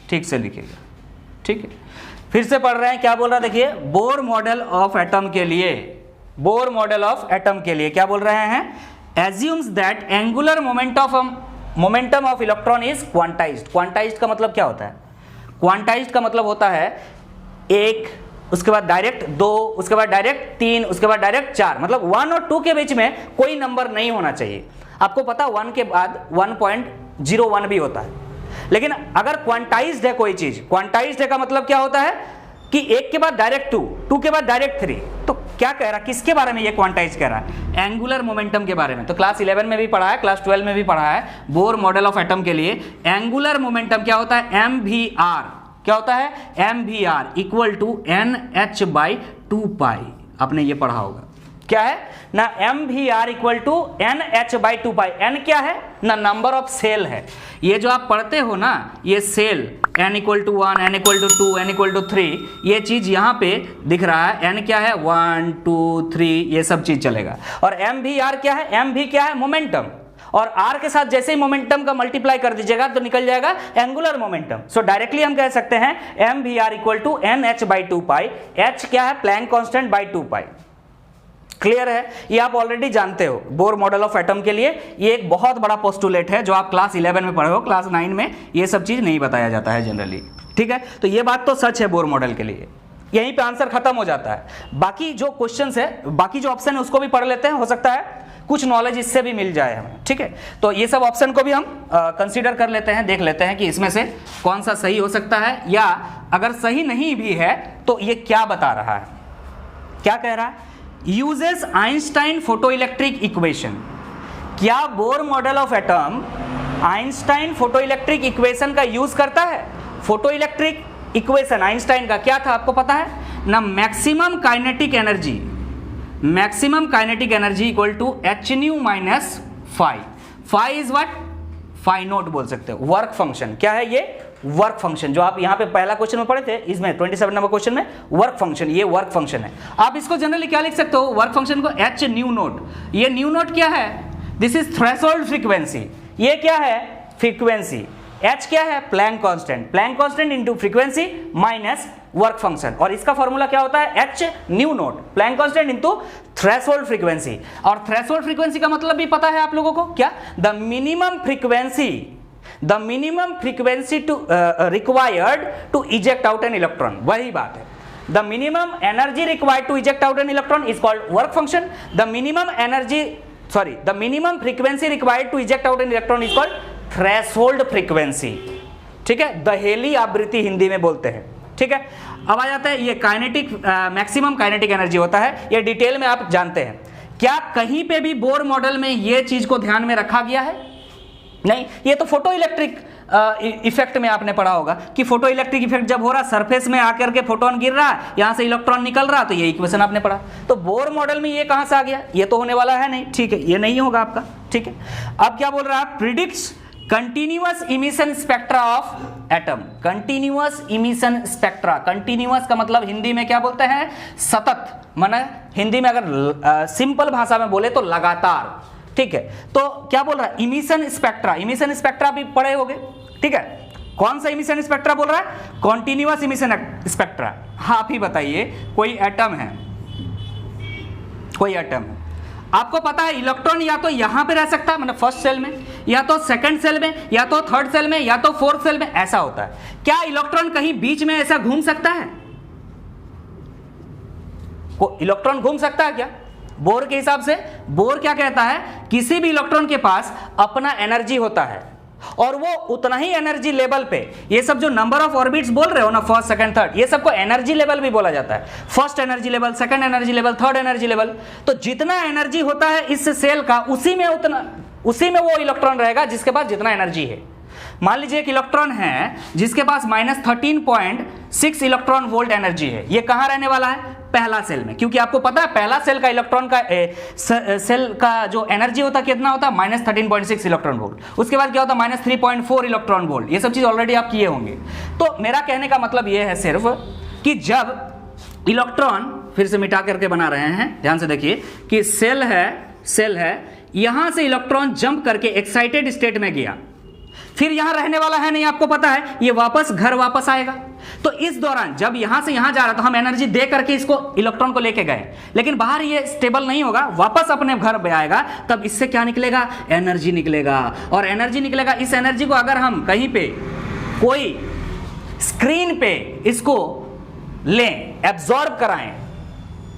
ठीक से लिखिएगा, ठीक है। फिर से पढ़ रहे हैं, क्या बोल रहा है देखिए, बोर मॉडल ऑफ एटम के लिए, बोर मॉडल ऑफ एटम के लिए क्या बोल रहे हैं, assumes that angular momentum of electron is quantized। Quantized का मतलब क्या होता है, क्वांटाइज्ड का मतलब होता है 1, उसके बाद डायरेक्ट 2, उसके बाद डायरेक्ट 3, उसके बाद डायरेक्ट 4। मतलब 1 और 2 के बीच में कोई नंबर नहीं होना चाहिए। आपको पता 1 के बाद 1.01 भी होता है, लेकिन अगर क्वांटाइज्ड है कोई चीज, क्वांटाइज्ड है का मतलब क्या होता है कि 1 के बाद डायरेक्ट 2, 2 के बाद डायरेक्ट 3। तो क्या कह रहा है, किसके बारे में ये क्वांटाइज कह रहा है, एंगुलर मोमेंटम के बारे में। तो क्लास 11 में भी पढ़ा है, क्लास 12 में भी पढ़ा है, बोर मॉडल ऑफ एटम के लिए एंगुलर मोमेंटम क्या होता है, mvr। क्या होता है, mvr इक्वल टू nh/2π। आपने ये पढ़ा होगा, क्या है ना, mvr equal to nh/2π। n क्या है ना, नंबर ऑफ सेल है। ये जो आप पढ़ते हो ना, ये shell n equal to 1, n equal to 2, n equal to 3, ये चीज यहाँ पे दिख रहा है। n क्या है, 1 2 3, ये सब चीज चलेगा। और mvr क्या है, mv क्या है, मोमेंटम। और r के साथ जैसे ही मोमेंटम का मल्टीप्लाई कर दीजिएगा तो निकल जाएगा एंगुलर मोमेंटम। सो डायरेक्टली हम कह सकते हैं mvr equal to nh/2π। h क्या है, प्लैंक कांस्टेंट बाई 2π। क्लियर है, ये आप ऑलरेडी जानते हो। बोर मॉडल ऑफ एटम के लिए ये एक बहुत बड़ा पोस्टुलेट है जो आप क्लास 11 में पढ़े हो, क्लास 9 में ये सब चीज नहीं बताया जाता है जनरली, ठीक है। तो ये बात तो सच है बोर मॉडल के लिए, यहीं पे आंसर खत्म हो जाता है। बाकी जो क्वेश्चंस है, बाकी जो ऑप्शन है उसको भी पढ़ लेते हैं, हो सकता है कुछ नॉलेज इससे भी मिल जाए हमें, ठीक है। तो ये सब ऑप्शन को भी हम कंसीडर कर लेते हैं, देख लेते हैं कि इसमें से कौन सा सही हो सकता है, या अगर सही नहीं भी है तो ये क्या बता रहा है। क्या कह रहा है, यूजेस आइंस्टाइन फोटोइलेक्ट्रिक इक्वेशन। क्या Bohr model of atom Einstein photoelectric equation का यूज करता है। फोटोइलेक्ट्रिक इक्वेशन आइंस्टाइन का क्या था आपको पता है ना, maximum kinetic energy, maximum kinetic energy equal to h nu minus phi. Phi is what, phi naught बोल सकते हो, वर्क फंक्शन। क्या है ये, वर्क फंक्शन। जो आप यहाँ पे पहला क्वेश्चन में पढ़े थे, इसमें 27 नंबर क्वेश्चन में वर्क फंक्शन, ये वर्क फंक्शन है। आप इसको जनरली क्या लिख सकते हो, वर्क फंक्शन को h न्यू नोट। ये न्यू नोट क्या है, दिस इज थ्रेशोल्ड फ्रीक्वेंसी। ये क्या है, फ्रीक्वेंसी। h क्या है, Planck constant, Planck constant into frequency minus work function. और इसका फॉर्मूला क्या होता है, h nu naught, Planck constant into threshold frequency. और थ्रेशोल्ड फ्रीक्वेंसी का मतलब भी पता है आप लोगों को, क्या, the minimum frequency, the minimum frequency to required to eject out an electron. वही बात है, the minimum energy required to eject out an electron is called work function. The minimum energy, sorry, the minimum frequency required to eject out an electron is called threshold frequency, ठीक है। दहेली आवृत्ति हिंदी में बोलते हैं, ठीक है। अब आ जाता है ये काइनेटिक, मैक्सिमम काइनेटिक एनर्जी होता है, ये डिटेल में आप जानते हैं। क्या कहीं पे भी बोर मॉडल में ये चीज को ध्यान में रखा गया है, नहीं। ये तो फोटो इलेक्ट्रिक इफेक्ट में आपने पढ़ा होगा कि फोटो इलेक्ट्रिक इफेक्ट जब हो रहा, सरफेस में आकर के फोटोन गिर रहा, यहां से इलेक्ट्रॉन निकल रहा, तो ये इक्वेशन आपने पढ़ा। तो बोर मॉडल में ये कहां से आ गया, ये तो होने वाला है नहीं, ठीक है, ये नहीं होगा आपका, ठीक है। अब क्या बोल रहा है, predicts continuous emission spectra of atom. Continuous emission spectra, continuous का मतलब हिंदी में क्या बोलते हैं, सतत। माने हिंदी में अगर सिंपल भाषा में बोले तो लगातार, ठीक है। तो क्या बोल रहा है, इमिशन स्पेक्ट्रा, इमिशन स्पेक्ट्रा भी पढ़े होंगे, ठीक है। कौन सा इमिशन स्पेक्ट्रा बोल रहा है, कॉन्टिन्यूअस इमिशन स्पेक्ट्रा। हाँ, आप ही बताइए, कोई एटम है, कोई एटम है, आपको पता है इलेक्ट्रॉन या तो यहां पे रह सकता है, मतलब फर्स्ट सेल में, या तो सेकंड सेल में, या तो थर्ड सेल में, या तो फोर्थ सेल में, ऐसा होता है। क्या इलेक्ट्रॉन कहीं बीच में ऐसा घूम सकता है? को इलेक्ट्रॉन घूम सकता है क्या? बोर के हिसाब से बोर क्या कहता है, किसी भी इलेक्ट्रॉन के पास अपना एनर्जी होता है और वो उतना ही एनर्जी लेवल पे, ये सब जो नंबर ऑफ ऑर्बिट्स बोल रहे हो ना, फर्स्ट सेकंड थर्ड, ये सबको एनर्जी लेवल भी बोला जाता है। First energy level, second energy level, third energy level. तो जितना एनर्जी होता है इस सेल का, उसी में वो इलेक्ट्रॉन रहेगा जिसके पास जितना एनर्जी है। मान लीजिए एक इलेक्ट्रॉन है जिसके पास -13.6 इलेक्ट्रॉन वोल्ट एनर्जी है, ये कहां रहने वाला है? पहला सेल में, क्योंकि आपको पता है पहला सेल का इलेक्ट्रॉन का सेल का जो एनर्जी होता है कितना होता है? -13.6 इलेक्ट्रॉन वोल्ट। उसके बाद क्या होता है? -3.4 इलेक्ट्रॉन वोल्ट। ये सब चीज ऑलरेडी आप किए होंगे। तो मेरा कहने का मतलब ये है सिर्फ कि जब इलेक्ट्रॉन, फिर से मिटा करके बना रहे हैं, ध्यान से देखिए कि सेल है, यहां से इलेक्ट्रॉन जंप करके एक्साइटेड स्टेट में गया, फिर यहां रहने वाला है नहीं, आपको पता है, ये घर वापस आएगा। तो इस दौरान जब यहां से यहां जा रहा, तो हम एनर्जी दे करके इसको इलेक्ट्रॉन को लेके गए, लेकिन बाहर ये स्टेबल नहीं होगा, वापस अपने घर पे आएगा, तब इससे क्या निकलेगा? एनर्जी निकलेगा। और एनर्जी निकलेगा, इस एनर्जी को अगर हम कहीं पे कोई स्क्रीन पे इसको लें, एब्जॉर्ब कराएं,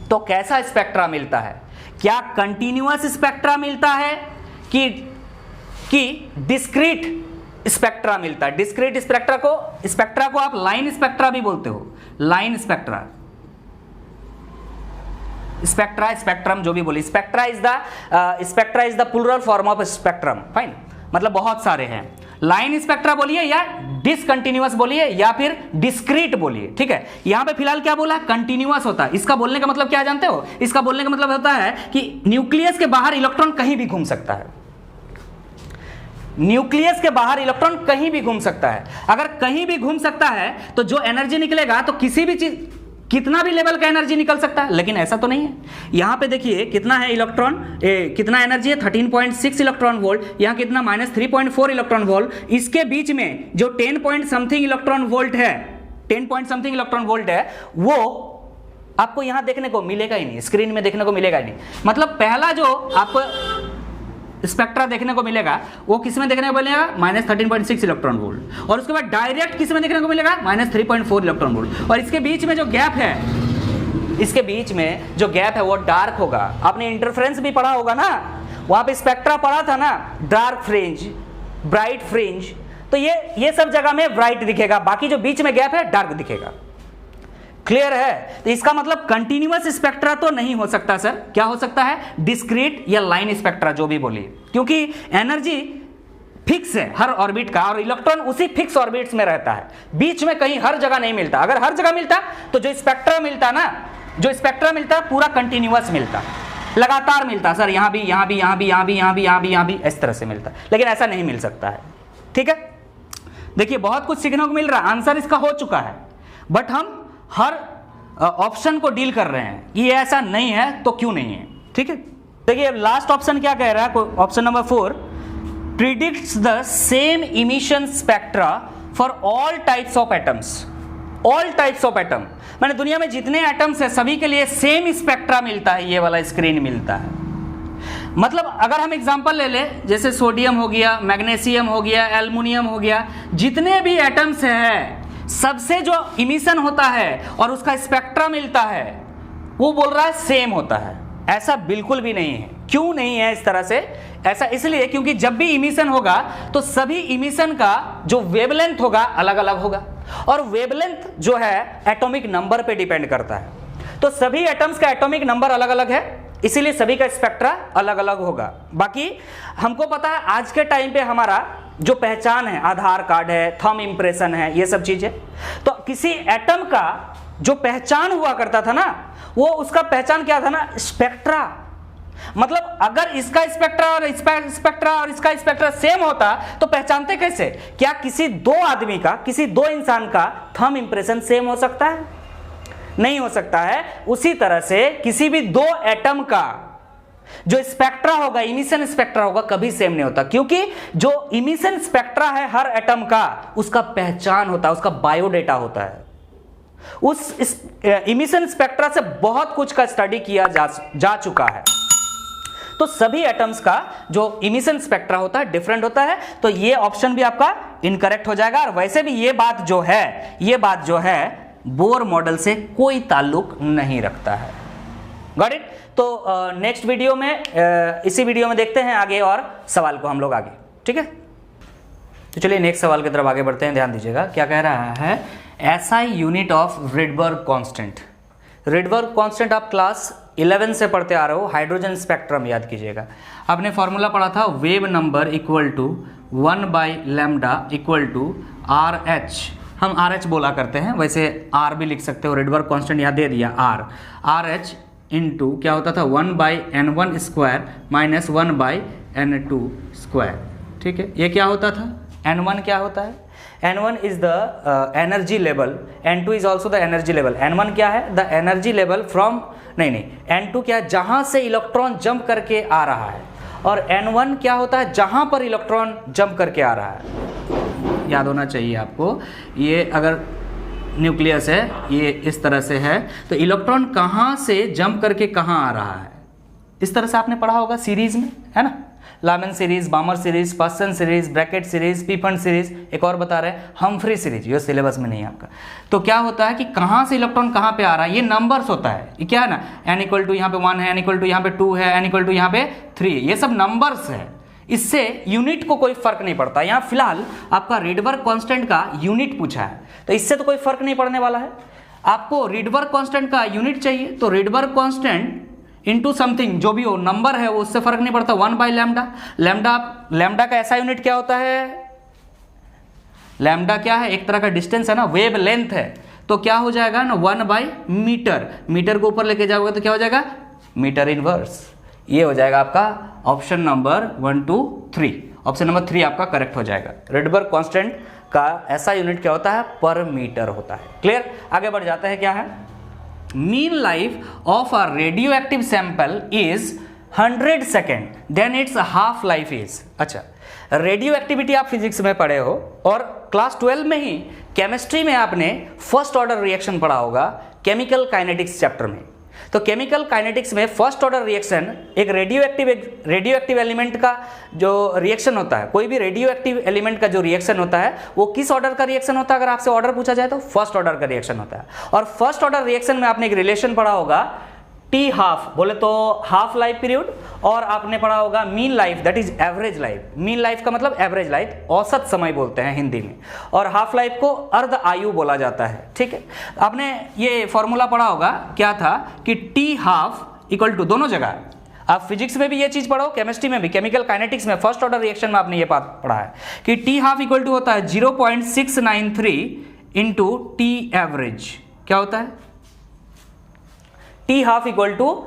तो कैसा स्पेक्ट्रा मिलता है? क्या कंटिन्यूअस स्पेक्ट्रा मिलता है कि डिस्क्रीट स्पेक्ट्रा मिलता है? डिस्क्रीट स्पेक्ट्रा को आप लाइन स्पेक्ट्रा भी बोलते हो, लाइन स्पेक्ट्रा, स्पेक्ट्रम जो भी बोले, spectra is the plural form of spectrum, fine, मतलब बहुत सारे हैं। लाइन स्पेक्ट्रा बोलिए या डिसकंटिन्यूअस बोलिए या फिर डिस्क्रीट बोलिए, ठीक है। यहां पे फिलहाल क्या बोला? कंटिन्यूअस होता है। इसका बोलने का मतलब क्या जानते हो? इसका बोलने का मतलब होता है कि न्यूक्लियस के बाहर इलेक्ट्रॉन कहीं भी घूम सकता है। न्यूक्लियस के बाहर इलेक्ट्रॉन कहीं भी घूम सकता है। अगर कहीं भी घूम सकता है तो जो एनर्जी निकलेगा, तो किसी भी चीज, कितना भी लेवल का एनर्जी निकल सकता है, लेकिन ऐसा तो नहीं है। यहां पे देखिए कितना है इलेक्ट्रॉन, कितना एनर्जी है? 13.6 इलेक्ट्रॉन वोल्ट। यहां कितना? -3.4 इलेक्ट्रॉन वोल्ट। इसके बीच में जो 10 पॉइंट समथिंग इलेक्ट्रॉन वोल्ट है, 10 पॉइंट समथिंग इलेक्ट्रॉन वोल्ट है, वो आपको यहां देखने को मिलेगा ही नहीं, स्क्रीन में देखने को मिलेगा ही नहीं। मतलब पहला जो आपको स्पेक्ट्रा देखने को मिलेगा, वो किस में देखने को मिलेगा? -13.6 इलेक्ट्रॉन वोल्ट। और उसके बाद डायरेक्ट किस में देखने को मिलेगा? -3.4 इलेक्ट्रॉन वोल्ट। और इसके बीच में जो गैप है, वो डार्क होगा। आपने इंटरफेरेंस भी पढ़ा होगा ना, वहां पे स्पेक्ट्रा पढ़ा था ना, डार्क फ्रिंज, ब्राइट फ्रिंज। तो ये सब जगह में ब्राइट दिखेगा, बाकी जो बीच में गैप है डार्क दिखेगा। क्लियर है? तो इसका मतलब कंटिन्यूअस स्पेक्ट्रा तो नहीं हो सकता सर। क्या हो सकता है? डिस्क्रीट या लाइन स्पेक्ट्रा, जो भी बोलिए, क्योंकि एनर्जी फिक्स है हर ऑर्बिट का, और इलेक्ट्रॉन उसी फिक्स ऑर्बिट्स में रहता है, बीच में कहीं हर जगह नहीं मिलता। अगर हर जगह मिलता तो जो स्पेक्ट्रा मिलता पूरा कंटिन्यूअस मिलता, लगातार मिलता सर, यहां भी, इस तरह से मिलता, लेकिन ऐसा नहीं मिल सकता है। ठीक है, देखिए बहुत कुछ सीखने को मिल रहा है। आंसर इसका हो चुका है, बट हम हर ऑप्शन को डील कर रहे हैं, ये ऐसा नहीं है तो क्यों नहीं है। ठीक है, देखिए लास्ट ऑप्शन क्या कह रहा है, option number 4, predicts the same emission spectra for all types of atoms. All types of atom माने दुनिया में जितने एटम्स है सभी के लिए सेम स्पेक्ट्रा मिलता है, ये वाला स्क्रीन मिलता है। मतलब अगर हम एग्जांपल ले ले, जैसे सोडियम हो गया, मैग्नीशियम हो गया, एल्युमिनियम हो गया, जितने भी एटम्स हैं सबसे जो इमिशन होता है और उसका स्पेक्ट्रा मिलता है, वो बोल रहा है सेम होता है। ऐसा बिल्कुल भी नहीं है। क्यों नहीं है इस तरह से? ऐसा इसलिए क्योंकि जब भी इमिशन होगा तो सभी इमिशन का जो वेवलेंथ होगा अलग अलग होगा, और वेवलेंथ जो है एटॉमिक नंबर पे डिपेंड करता है। तो सभी एटम्स का एटॉमिक नंबर अलग अलग है, इसीलिए सभी का स्पेक्ट्रा अलग अलग होगा। बाकी हमको पता है आज के टाइम पे हमारा जो पहचान है, आधार कार्ड है, थंब इंप्रेशन है, ये सब चीजें। तो किसी एटम का जो पहचान हुआ करता था ना, वो उसका पहचान क्या था ना? स्पेक्ट्रा। मतलब अगर इसका स्पेक्ट्रा और इसका स्पेक्ट्रा सेम होता तो पहचानते कैसे? क्या किसी दो आदमी का, किसी दो इंसान का थंब इंप्रेशन सेम हो सकता है? नहीं हो सकता है। उसी तरह से किसी भी दो एटम का जो स्पेक्ट्रा होगा, इमिशन स्पेक्ट्रा होगा, कभी सेम नहीं होता, क्योंकि जो इमिशन स्पेक्ट्रा है हर एटम का, उसका पहचान होता है, उसका बायोडेटा होता है। उस इमिशन स्पेक्ट्रा से बहुत कुछ का स्टडी किया जा चुका है। तो सभी एटम्स का जो इमिशन स्पेक्ट्रा होता है डिफरेंट होता है, तो ये ऑप्शन भी आपका इनकरेक्ट हो जाएगा। और वैसे भी ये बात जो है बोर मॉडल से कोई ताल्लुक नहीं रखता है। Got it? तो नेक्स्ट वीडियो में इसी वीडियो में देखते हैं आगे और सवाल को हम लोग आगे, ठीक है? तो चलिए नेक्स्ट सवाल की तरफ आगे बढ़ते हैं। ध्यान दीजिएगा क्या कह रहा है, SI unit of Rydberg constant. Rydberg constant आप क्लास 11 से पढ़ते आ रहे हो, हाइड्रोजन स्पेक्ट्रम याद कीजिएगा। आपने फॉर्मूला पढ़ा था wave number equal to 1/λ equal to RH। हम RH बोला करते हैं, वैसे R भी लिख सकते हो। रिडबर्ग कांस्टेंट यहाँ दे दिया RH इंटू क्या होता था 1/n1 square minus 1/n2 square. ठीक है, ये क्या होता था? n1 क्या होता है? n1 is the energy level, n2 is also the energy level. n1 क्या है? द एनर्जी लेवल फ्रॉम नहीं n2 क्या है? जहां से इलेक्ट्रॉन जंप करके आ रहा है। और n1 क्या होता है? जहां पर इलेक्ट्रॉन जंप करके आ रहा है। याद होना चाहिए आपको, ये अगर न्यूक्लियस है, ये इस तरह से है, तो इलेक्ट्रॉन कहाँ से जंप करके कहाँ आ रहा है, इस तरह से आपने पढ़ा होगा सीरीज में, है ना? Lyman series, Balmer series, Paschen series, Brackett series, Pfund series, एक और बता रहे हैं हम्फ्री सीरीज, ये सिलेबस में नहीं है आपका। तो क्या होता है कि कहाँ से इलेक्ट्रॉन कहाँ पे आ रहा है, ये नंबर्स होता है। ये क्या है ना, n इक्वल टू यहाँ पे 1 है, n इक्वल टू यहाँ पे 2 है, n इक्वल टू यहाँ पे 3, ये सब नंबर्स है। इससे यूनिट को कोई फर्क नहीं पड़ता। यहाँ फिलहाल आपका रिडबर्ग कांस्टेंट का यूनिट पूछा है, तो इससे तो कोई फर्क नहीं पड़ने वाला है। आपको रिडबर्ग कांस्टेंट का यूनिट चाहिए, तो रिडबर्ग कांस्टेंट इनटू समथिंग जो भी हो नंबर है वो, उससे फर्क नहीं पड़ता। 1/λ, लैम्डा का ऐसा यूनिट क्या होता है? लैम्डा क्या है? एक तरह का डिस्टेंस है ना, वेव लेंथ है, तो क्या हो जाएगा ना 1/मीटर। मीटर को ऊपर लेके जाओगे तो क्या हो जाएगा? Metre inverse. ये हो जाएगा आपका ऑप्शन नंबर 1, 2, 3। ऑप्शन नंबर 3 आपका करेक्ट हो जाएगा। रिडबर्ग कांस्टेंट का ऐसा यूनिट क्या होता है? पर मीटर होता है। क्लियर? आगे बढ़ जाते हैं। क्या है? Mean life of a radioactive sample is 100 second, then its half life is. अच्छा, रेडियो एक्टिविटी आप फिजिक्स में पढ़े हो, और क्लास 12 में ही केमिस्ट्री में आपने फर्स्ट ऑर्डर रिएक्शन पढ़ा होगा केमिकल काइनेटिक्स चैप्टर में। तो केमिकल काइनेटिक्स में फर्स्ट ऑर्डर रिएक्शन एक रेडियो एक्टिव एलिमेंट का जो रिएक्शन होता है, कोई भी रेडियो एक्टिव एलिमेंट का जो रिएक्शन होता है वो किस ऑर्डर का रिएक्शन होता है? अगर आपसे ऑर्डर पूछा जाए तो फर्स्ट ऑर्डर का रिएक्शन होता है। और फर्स्ट ऑर्डर रिएक्शन में आपने एक रिलेशन पढ़ा होगा टी हाफ, बोले तो हाफ लाइफ पीरियड, और आपने पढ़ा होगा mean life, that is average life. Mean life का मतलब एवरेज लाइफ, औसत समय बोलते हैं हिंदी में, और हाफ लाइफ को अर्ध आयु बोला जाता है। ठीक है, आपने ये फॉर्मूला पढ़ा होगा, क्या था कि टी हाफ इक्वल टू, दोनों जगह आप फिजिक्स में भी ये चीज पढ़ो, केमिस्ट्री में भी, केमिकल काइनेटिक्स में फर्स्ट ऑर्डर रिएक्शन में आपने ये बात पढ़ा है कि टी हाफ इक्वल टू होता है 0.693 इंटू टी एवरेज। क्या होता है? T half equal to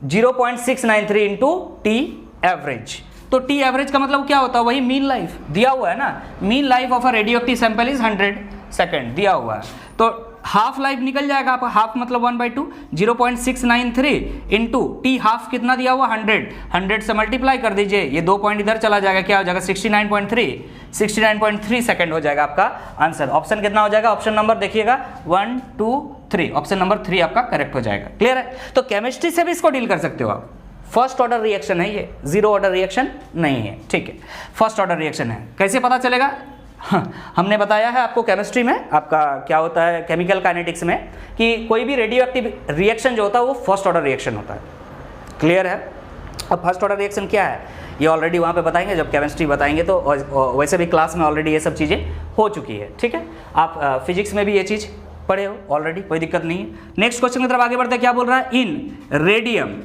0.693 into T average. तो टी एवरेज का मतलब क्या होता है? वही मीन लाइफ दिया हुआ है ना, mean life of a radioactive sample is 100 second दिया हुआ है, तो हाफ लाइफ निकल जाएगा आपका। हाफ मतलब 1/2, 0.693 इंटू टी हाफ कितना दिया हुआ? 100 से मल्टीप्लाई कर दीजिए, ये 2 पॉइंट इधर चला जाएगा, क्या हो जाएगा? 69.3 सेकेंड हो जाएगा आपका आंसर। ऑप्शन कितना हो जाएगा? ऑप्शन नंबर देखिएगा 1, 2, 3, ऑप्शन नंबर 3 आपका करेक्ट हो जाएगा। क्लियर है? तो केमिस्ट्री से भी इसको डील कर सकते हो आप। फर्स्ट ऑर्डर रिएक्शन है ये, जीरो ऑर्डर रिएक्शन नहीं है। ठीक है, फर्स्ट ऑर्डर रिएक्शन है। कैसे पता चलेगा? हमने बताया है आपको केमिस्ट्री में, आपका क्या होता है केमिकल काइनेटिक्स में, कि कोई भी रेडियो एक्टिव रिएक्शन जो होता है वो फर्स्ट ऑर्डर रिएक्शन होता है। क्लियर है? अब फर्स्ट ऑर्डर रिएक्शन क्या है ये ऑलरेडी वहाँ पे बताएंगे, जब केमिस्ट्री बताएंगे, तो वैसे भी क्लास में ऑलरेडी ये सब चीज़ें हो चुकी है। ठीक है, आप फिजिक्स में भी ये चीज़ पढ़े हो ऑलरेडी, कोई दिक्कत नहीं है। नेक्स्ट क्वेश्चन की तरफ आगे बढ़ते हैं। क्या बोल रहा है? इन रेडियम,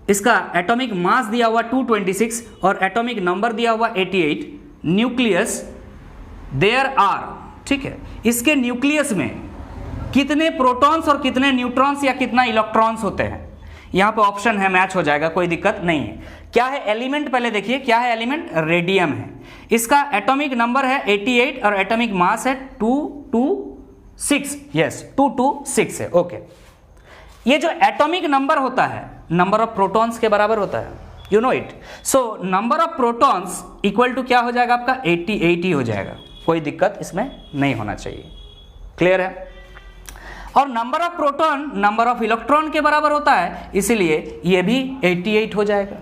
इसका एटॉमिक मास दिया हुआ 226 और एटॉमिक नंबर दिया हुआ 88, न्यूक्लियस देयर आर, ठीक है, इसके न्यूक्लियस में कितने प्रोटॉन्स और कितने न्यूट्रॉन्स या कितना इलेक्ट्रॉन्स होते हैं? यहाँ पे ऑप्शन है, मैच हो जाएगा, कोई दिक्कत नहीं है। क्या है एलिमेंट? पहले देखिए क्या है एलिमेंट? रेडियम है। इसका एटॉमिक नंबर है 88 और एटॉमिक मास है 226, यस 226 है। ओके, ये जो एटॉमिक नंबर होता है नंबर ऑफ प्रोटॉन्स के बराबर होता है, you know it. So number of protons equal to क्या हो जाएगा आपका? 80 हो जाएगा, कोई दिक्कत इसमें नहीं होना चाहिए। क्लियर है? और number of proton number of electron के बराबर होता है, इसीलिए ये भी 88 हो जाएगा।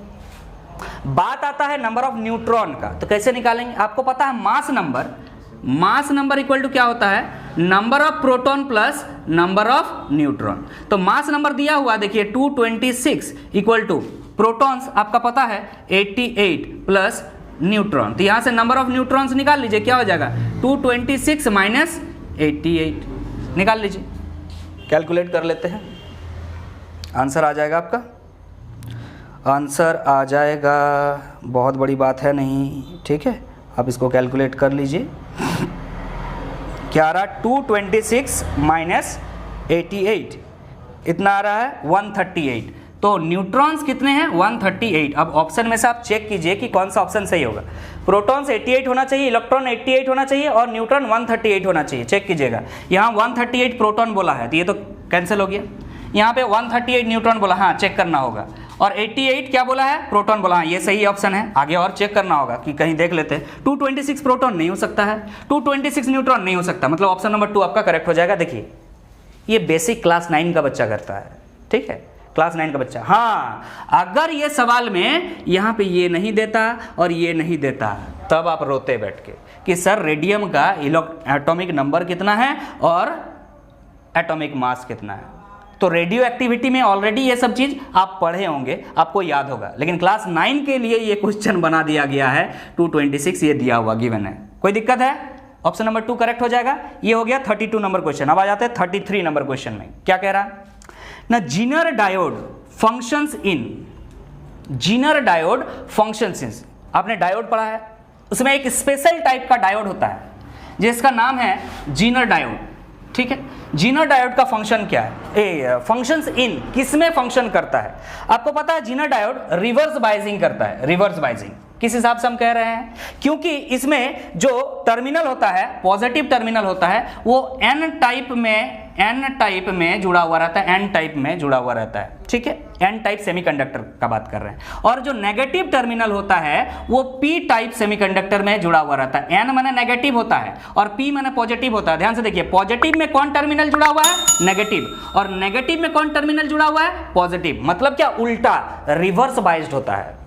बात आता है नंबर ऑफ न्यूट्रॉन का, तो कैसे निकालेंगे? आपको पता है मास नंबर इक्वल टू क्या होता है? Number of proton plus number of neutron. तो मास नंबर दिया हुआ देखिए 226 इक्वल टू प्रोटॉन्स आपका पता है 88 प्लस न्यूट्रॉन, तो यहां से नंबर ऑफ न्यूट्रॉन्स निकाल लीजिए, क्या हो जाएगा 226 माइनस 88, निकाल लीजिए, कैलकुलेट कर लेते हैं, आंसर आ जाएगा आपका, आंसर आ जाएगा, बहुत बड़ी बात है नहीं, ठीक है, आप इसको कैलकुलेट कर लीजिए, क्या आ रहा है 226 माइनस 88, इतना आ रहा है 138, तो न्यूट्रॉन्स कितने हैं 138। अब ऑप्शन में से आप चेक कीजिए कि कौन सा ऑप्शन सही होगा, प्रोटॉन्स 88 होना चाहिए, इलेक्ट्रॉन 88 होना चाहिए और न्यूट्रॉन 138 होना चाहिए, चेक कीजिएगा, यहाँ 138 प्रोटॉन बोला है तो ये तो कैंसिल हो गया, यहाँ पे 138 न्यूट्रॉन बोला, हाँ चेक करना होगा, और 88 क्या बोला है प्रोटॉन बोला, हाँ ये सही ऑप्शन है, आगे और चेक करना होगा कि कहीं देख लेते हैं, 226 प्रोटॉन नहीं हो सकता है, 226 न्यूट्रॉन नहीं हो सकता, मतलब ऑप्शन नंबर 2 आपका करेक्ट हो जाएगा। देखिए ये बेसिक क्लास 9 का बच्चा करता है, ठीक है, क्लास 9 का बच्चा। हाँ अगर ये सवाल में यहाँ पे ये नहीं देता और ये नहीं देता, तब आप रोते बैठ के कि सर रेडियम का एटॉमिक नंबर कितना है और एटॉमिक मास कितना है। तो रेडियो एक्टिविटी में ऑलरेडी ये सब चीज आप पढ़े होंगे, आपको याद होगा, लेकिन क्लास 9 के लिए ये क्वेश्चन बना दिया गया है, 226 ये दिया हुआ गिवन है, कोई दिक्कत है? ऑप्शन नंबर 2 करेक्ट हो जाएगा। ये हो गया 32 नंबर क्वेश्चन। अब आ जाते हैं 33 नंबर क्वेश्चन में, क्या कह रहा है ना, Zener diode functions in, Zener diode functions in, आपने डायोड पढ़ा है, उसमें एक स्पेशल टाइप का डायोड होता है जिसका नाम है जीनर डायोड, ठीक है। जीनर डायोड का फंक्शन क्या है, फंक्शंस इन किसमें फंक्शन करता है? आपको पता है जीनर डायोड रिवर्स बाइजिंग करता है, रिवर्स बाइजिंग किस हिसाब से हम कह रहे हैं, क्योंकि इसमें जो टर्मिनल होता है, पॉजिटिव टर्मिनल होता है, वो एन टाइप में जुड़ा हुआ रहता है, एन टाइप में जुड़ा हुआ रहता है, ठीक है, एन टाइप सेमीकंडक्टर का बात कर रहे हैं, और जो नेगेटिव टर्मिनल होता है वो पी टाइप सेमीकंडक्टर में जुड़ा हुआ रहता है। एन माने नेगेटिव होता है और पी माने पॉजिटिव होता है। ध्यान से देखिए, पॉजिटिव में कौन टर्मिनल जुड़ा हुआ है, नेगेटिव, और नेगेटिव में कौन टर्मिनल जुड़ा हुआ है, पॉजिटिव, मतलब क्या, उल्टा, रिवर्स बाइज्ड होता है।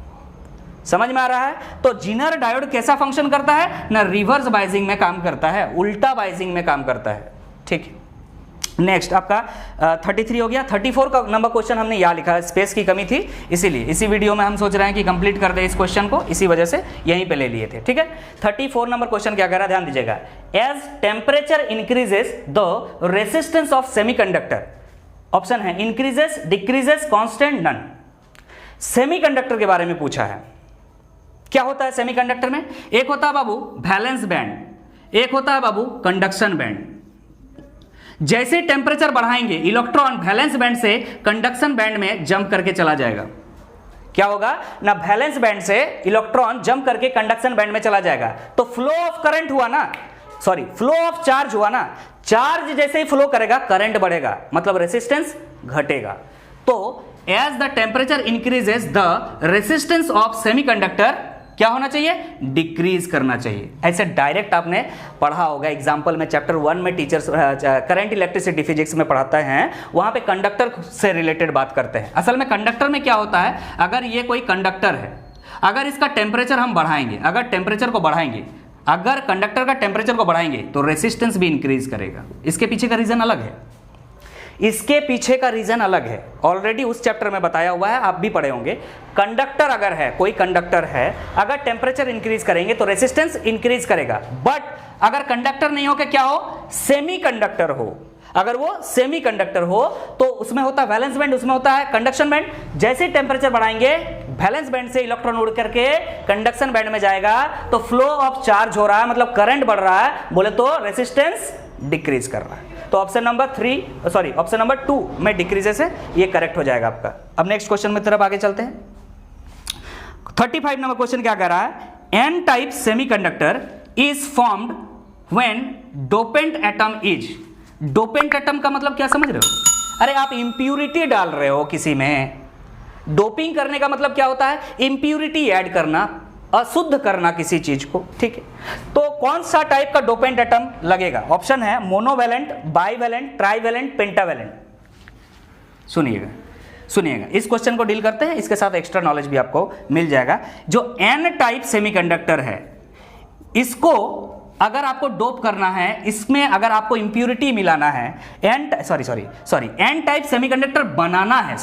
समझ में आ रहा है? तो जीनर डायोड कैसा फंक्शन करता है ना, रिवर्स बाइजिंग में काम करता है, उल्टा बाइजिंग में काम करता है, ठीक है। नेक्स्ट आपका 33 हो गया। 34 का नंबर क्वेश्चन हमने यहाँ लिखा है, स्पेस की कमी थी इसीलिए इसी वीडियो में हम सोच रहे हैं कि कंप्लीट कर दे इस क्वेश्चन को, इसी वजह से यहीं पे ले लिए थे, ठीक है। 34 नंबर क्वेश्चन क्या कह रहा है, ध्यान दीजिएगा, as temperature increases the resistance of semiconductor, option है increases, decreases, constant, none. Semiconductor के बारे में पूछा है, क्या होता है सेमीकंडक्टर में, एक होता है बाबू वैलेंस बैंड, एक होता है बाबू कंडक्शन बैंड। जैसे टेम्परेचर बढ़ाएंगे इलेक्ट्रॉन वैलेंस बैंड से कंडक्शन बैंड में जंप करके चला जाएगा, क्या होगा ना, वैलेंस बैंड से इलेक्ट्रॉन जंप करके कंडक्शन बैंड में चला जाएगा, तो फ्लो ऑफ करंट हुआ ना, सॉरी फ्लो ऑफ चार्ज हुआ ना, चार्ज जैसे ही फ्लो करेगा करंट बढ़ेगा, मतलब रेसिस्टेंस घटेगा। तो as the temperature increases the resistance of semiconductor क्या होना चाहिए, डिक्रीज करना चाहिए। ऐसे डायरेक्ट आपने पढ़ा होगा एग्जाम्पल में, चैप्टर 1 में टीचर्स करंट इलेक्ट्रिसिटी फिजिक्स में पढ़ाते हैं, वहां पे कंडक्टर से रिलेटेड बात करते हैं। असल में कंडक्टर में क्या होता है, अगर ये कोई कंडक्टर है, अगर इसका टेम्परेचर हम बढ़ाएंगे, अगर टेम्परेचर को बढ़ाएंगे, अगर कंडक्टर का टेम्परेचर को बढ़ाएंगे तो रेसिस्टेंस भी इंक्रीज करेगा। इसके पीछे का रीजन अलग है, इसके पीछे का रीजन अलग है, ऑलरेडी उस चैप्टर में बताया हुआ है, आप भी पढ़े होंगे। कंडक्टर अगर है, कोई कंडक्टर है, अगर टेम्परेचर इंक्रीज करेंगे तो रेसिस्टेंस इंक्रीज करेगा, बट अगर कंडक्टर नहीं हो के क्या हो, सेमीकंडक्टर हो, अगर वो सेमीकंडक्टर हो तो उसमें होता है वैलेंस बैंड, उसमें होता है कंडक्शन बैंड। जैसे टेम्परेचर बढ़ाएंगे वैलेंस बैंड से इलेक्ट्रॉन उड़ करके कंडक्शन बैंड में जाएगा, तो फ्लो ऑफ चार्ज हो रहा है, मतलब करंट बढ़ रहा है, बोले तो रेसिस्टेंस डिक्रीज कर रहा है। तो ऑप्शन नंबर 2 में डिक्रीजेस है, ये करेक्ट हो जाएगा आपका। अब नेक्स्ट क्वेश्चन में तरफ आगे चलते हैं। 35 नंबर क्वेश्चन क्या कह रहा है, N type semiconductor is formed when dopant atom is, dopant atom का मतलब क्या समझ रहे हो, अरे आप इंप्यूरिटी डाल रहे हो किसी में, डोपिंग करने का मतलब क्या होता है, इंप्यूरिटी ऐड करना, अशुद्ध करना किसी चीज को, ठीक है। तो कौन सा टाइप का डोपेंट एटम लगेगा, ऑप्शन है मोनोवैलेंट, बाईवैलेंट, ट्राईवैलेंट, पेंटावैलेंट। सुनिएगा सुनिएगा, इस क्वेश्चन को डील करते हैं, इसके साथ एक्स्ट्रा नॉलेज भी आपको मिल जाएगा। जो एन टाइप सेमीकंडक्टर है, इसको अगर आपको डोप करना है, इसमें अगर आपको इंप्यूरिटी मिलाना है, एन टाइप सेमीकंडक्टर बनाना है,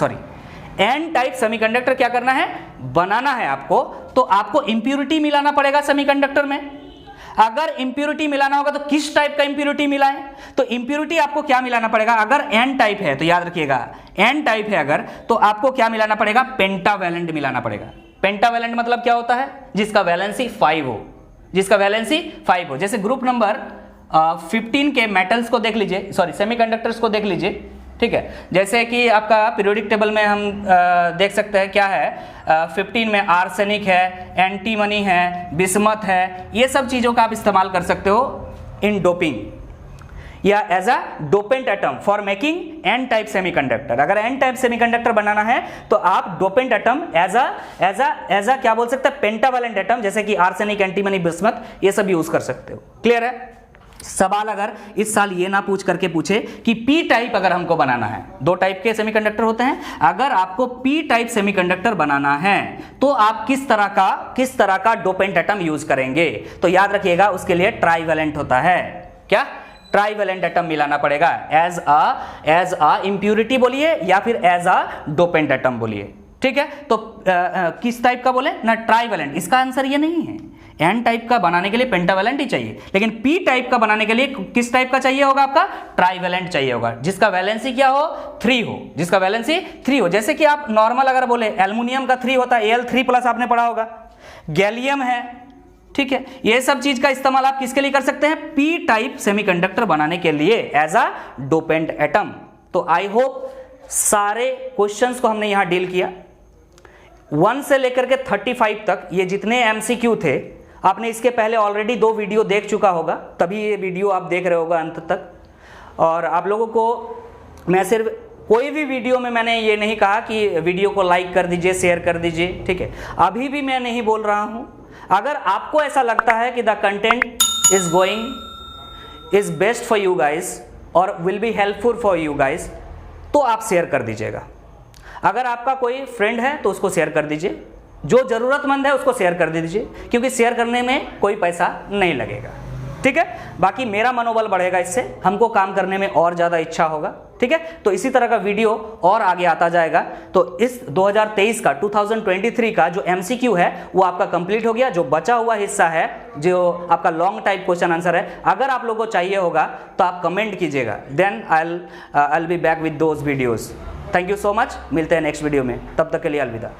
एन टाइप सेमीकंडक्टर क्या करना है, बनाना है आपको, तो आपको इंप्यूरिटी मिलाना पड़ेगा सेमीकंडक्टर में। अगर इंप्यूरिटी मिलाना होगा तो किस टाइप का इंप्यूरिटी मिलाएं, तो इंप्यूरिटी आपको क्या मिलाना पड़ेगा, अगर एन टाइप है तो याद रखिएगा, एन टाइप है अगर, तो आपको क्या मिलाना पड़ेगा, पेंटावैलेंट मिलाना पड़ेगा। पेंटावैलेंट मतलब क्या होता है, जिसका वैलेंसी 5 हो, जिसका वैलेंसी 5 हो। जैसे ग्रुप नंबर 15 के मेटल्स को देख लीजिए, सेमीकंडक्टर्स को देख लीजिए, ठीक है। जैसे कि आपका पीरियोडिक टेबल में हम देख सकते हैं क्या है, 15 में आर्सेनिक है, एंटीमनी है, बिस्मथ है, ये सब चीज़ों का आप इस्तेमाल कर सकते हो इन डोपिंग या as a dopant atom for making N type semiconductor. अगर एन टाइप सेमीकंडक्टर बनाना है तो आप डोपेंट एटम एज अ क्या बोल सकते हैं, पेंटावैलेंट एटम, जैसे कि आर्सेनिक, एंटीमनी, बिस्मथ, ये सब यूज कर सकते हो। क्लियर है। सवाल अगर इस साल ये ना पूछ करके पूछे कि पी टाइप अगर हमको बनाना है, 2 टाइप के सेमीकंडक्टर होते हैं, अगर आपको पी टाइप सेमीकंडक्टर बनाना है तो आप किस तरह का डोपेंट एटम यूज करेंगे, तो याद रखिएगा उसके लिए ट्राइवैलेंट होता है। क्या, ट्राइवैलेंट एटम मिलाना पड़ेगा, एज अ इंप्यूरिटी बोलिए या फिर एज अ डोपेंट एटम बोलिए, ठीक है। तो किस टाइप का बोले ना, ट्राइवैलेंट। इसका आंसर ये नहीं है, एन टाइप का बनाने के लिए पेंटावैलेंट ही चाहिए, लेकिन पी टाइप का बनाने के लिए किस टाइप का चाहिए होगा, आपका ट्राइवैलेंट चाहिए होगा, जिसका वैलेंसी क्या हो, 3 हो, जिसका वैलेंसी 3 हो। जैसे कि आप नॉर्मल अगर बोले एल्युमिनियम का 3 होता है, Al3+ आपने पढ़ा होगा, गैलियम है, ठीक है। ये सब चीज का इस्तेमाल आप किसके लिए कर सकते हैं, पी टाइप सेमीकंडक्टर बनाने के लिए एज अ डोपेंट एटम। तो आई होप सारे क्वेश्चंस को हमने यहां डील किया, 1 से लेकर के 35 तक। ये जितने एमसीक्यू थे आपने इसके पहले ऑलरेडी 2 वीडियो देख चुका होगा, तभी ये वीडियो आप देख रहे होगा अंत तक। और आप लोगों को मैं सिर्फ कोई भी वीडियो में मैंने ये नहीं कहा कि वीडियो को लाइक कर दीजिए, शेयर कर दीजिए, ठीक है। अभी भी मैं नहीं बोल रहा हूं, अगर आपको ऐसा लगता है कि the content is best for you guys और will be helpful for you guys, तो आप शेयर कर दीजिएगा। अगर आपका कोई फ्रेंड है तो उसको शेयर कर दीजिए, जो जरूरतमंद है उसको शेयर कर दीजिए, क्योंकि शेयर करने में कोई पैसा नहीं लगेगा, ठीक है। बाकी मेरा मनोबल बढ़ेगा, इससे हमको काम करने में और ज़्यादा इच्छा होगा, ठीक है। तो इसी तरह का वीडियो और आगे आता जाएगा। तो इस 2023 का जो MCQ है वो आपका कंप्लीट हो गया। जो बचा हुआ हिस्सा है, जो आपका लॉन्ग टाइप क्वेश्चन आंसर है, अगर आप लोगों को चाहिए होगा तो आप कमेंट कीजिएगा, then I will be back with those videos. Thank you so much, मिलते हैं नेक्स्ट वीडियो में, तब तक के लिए अलविदा।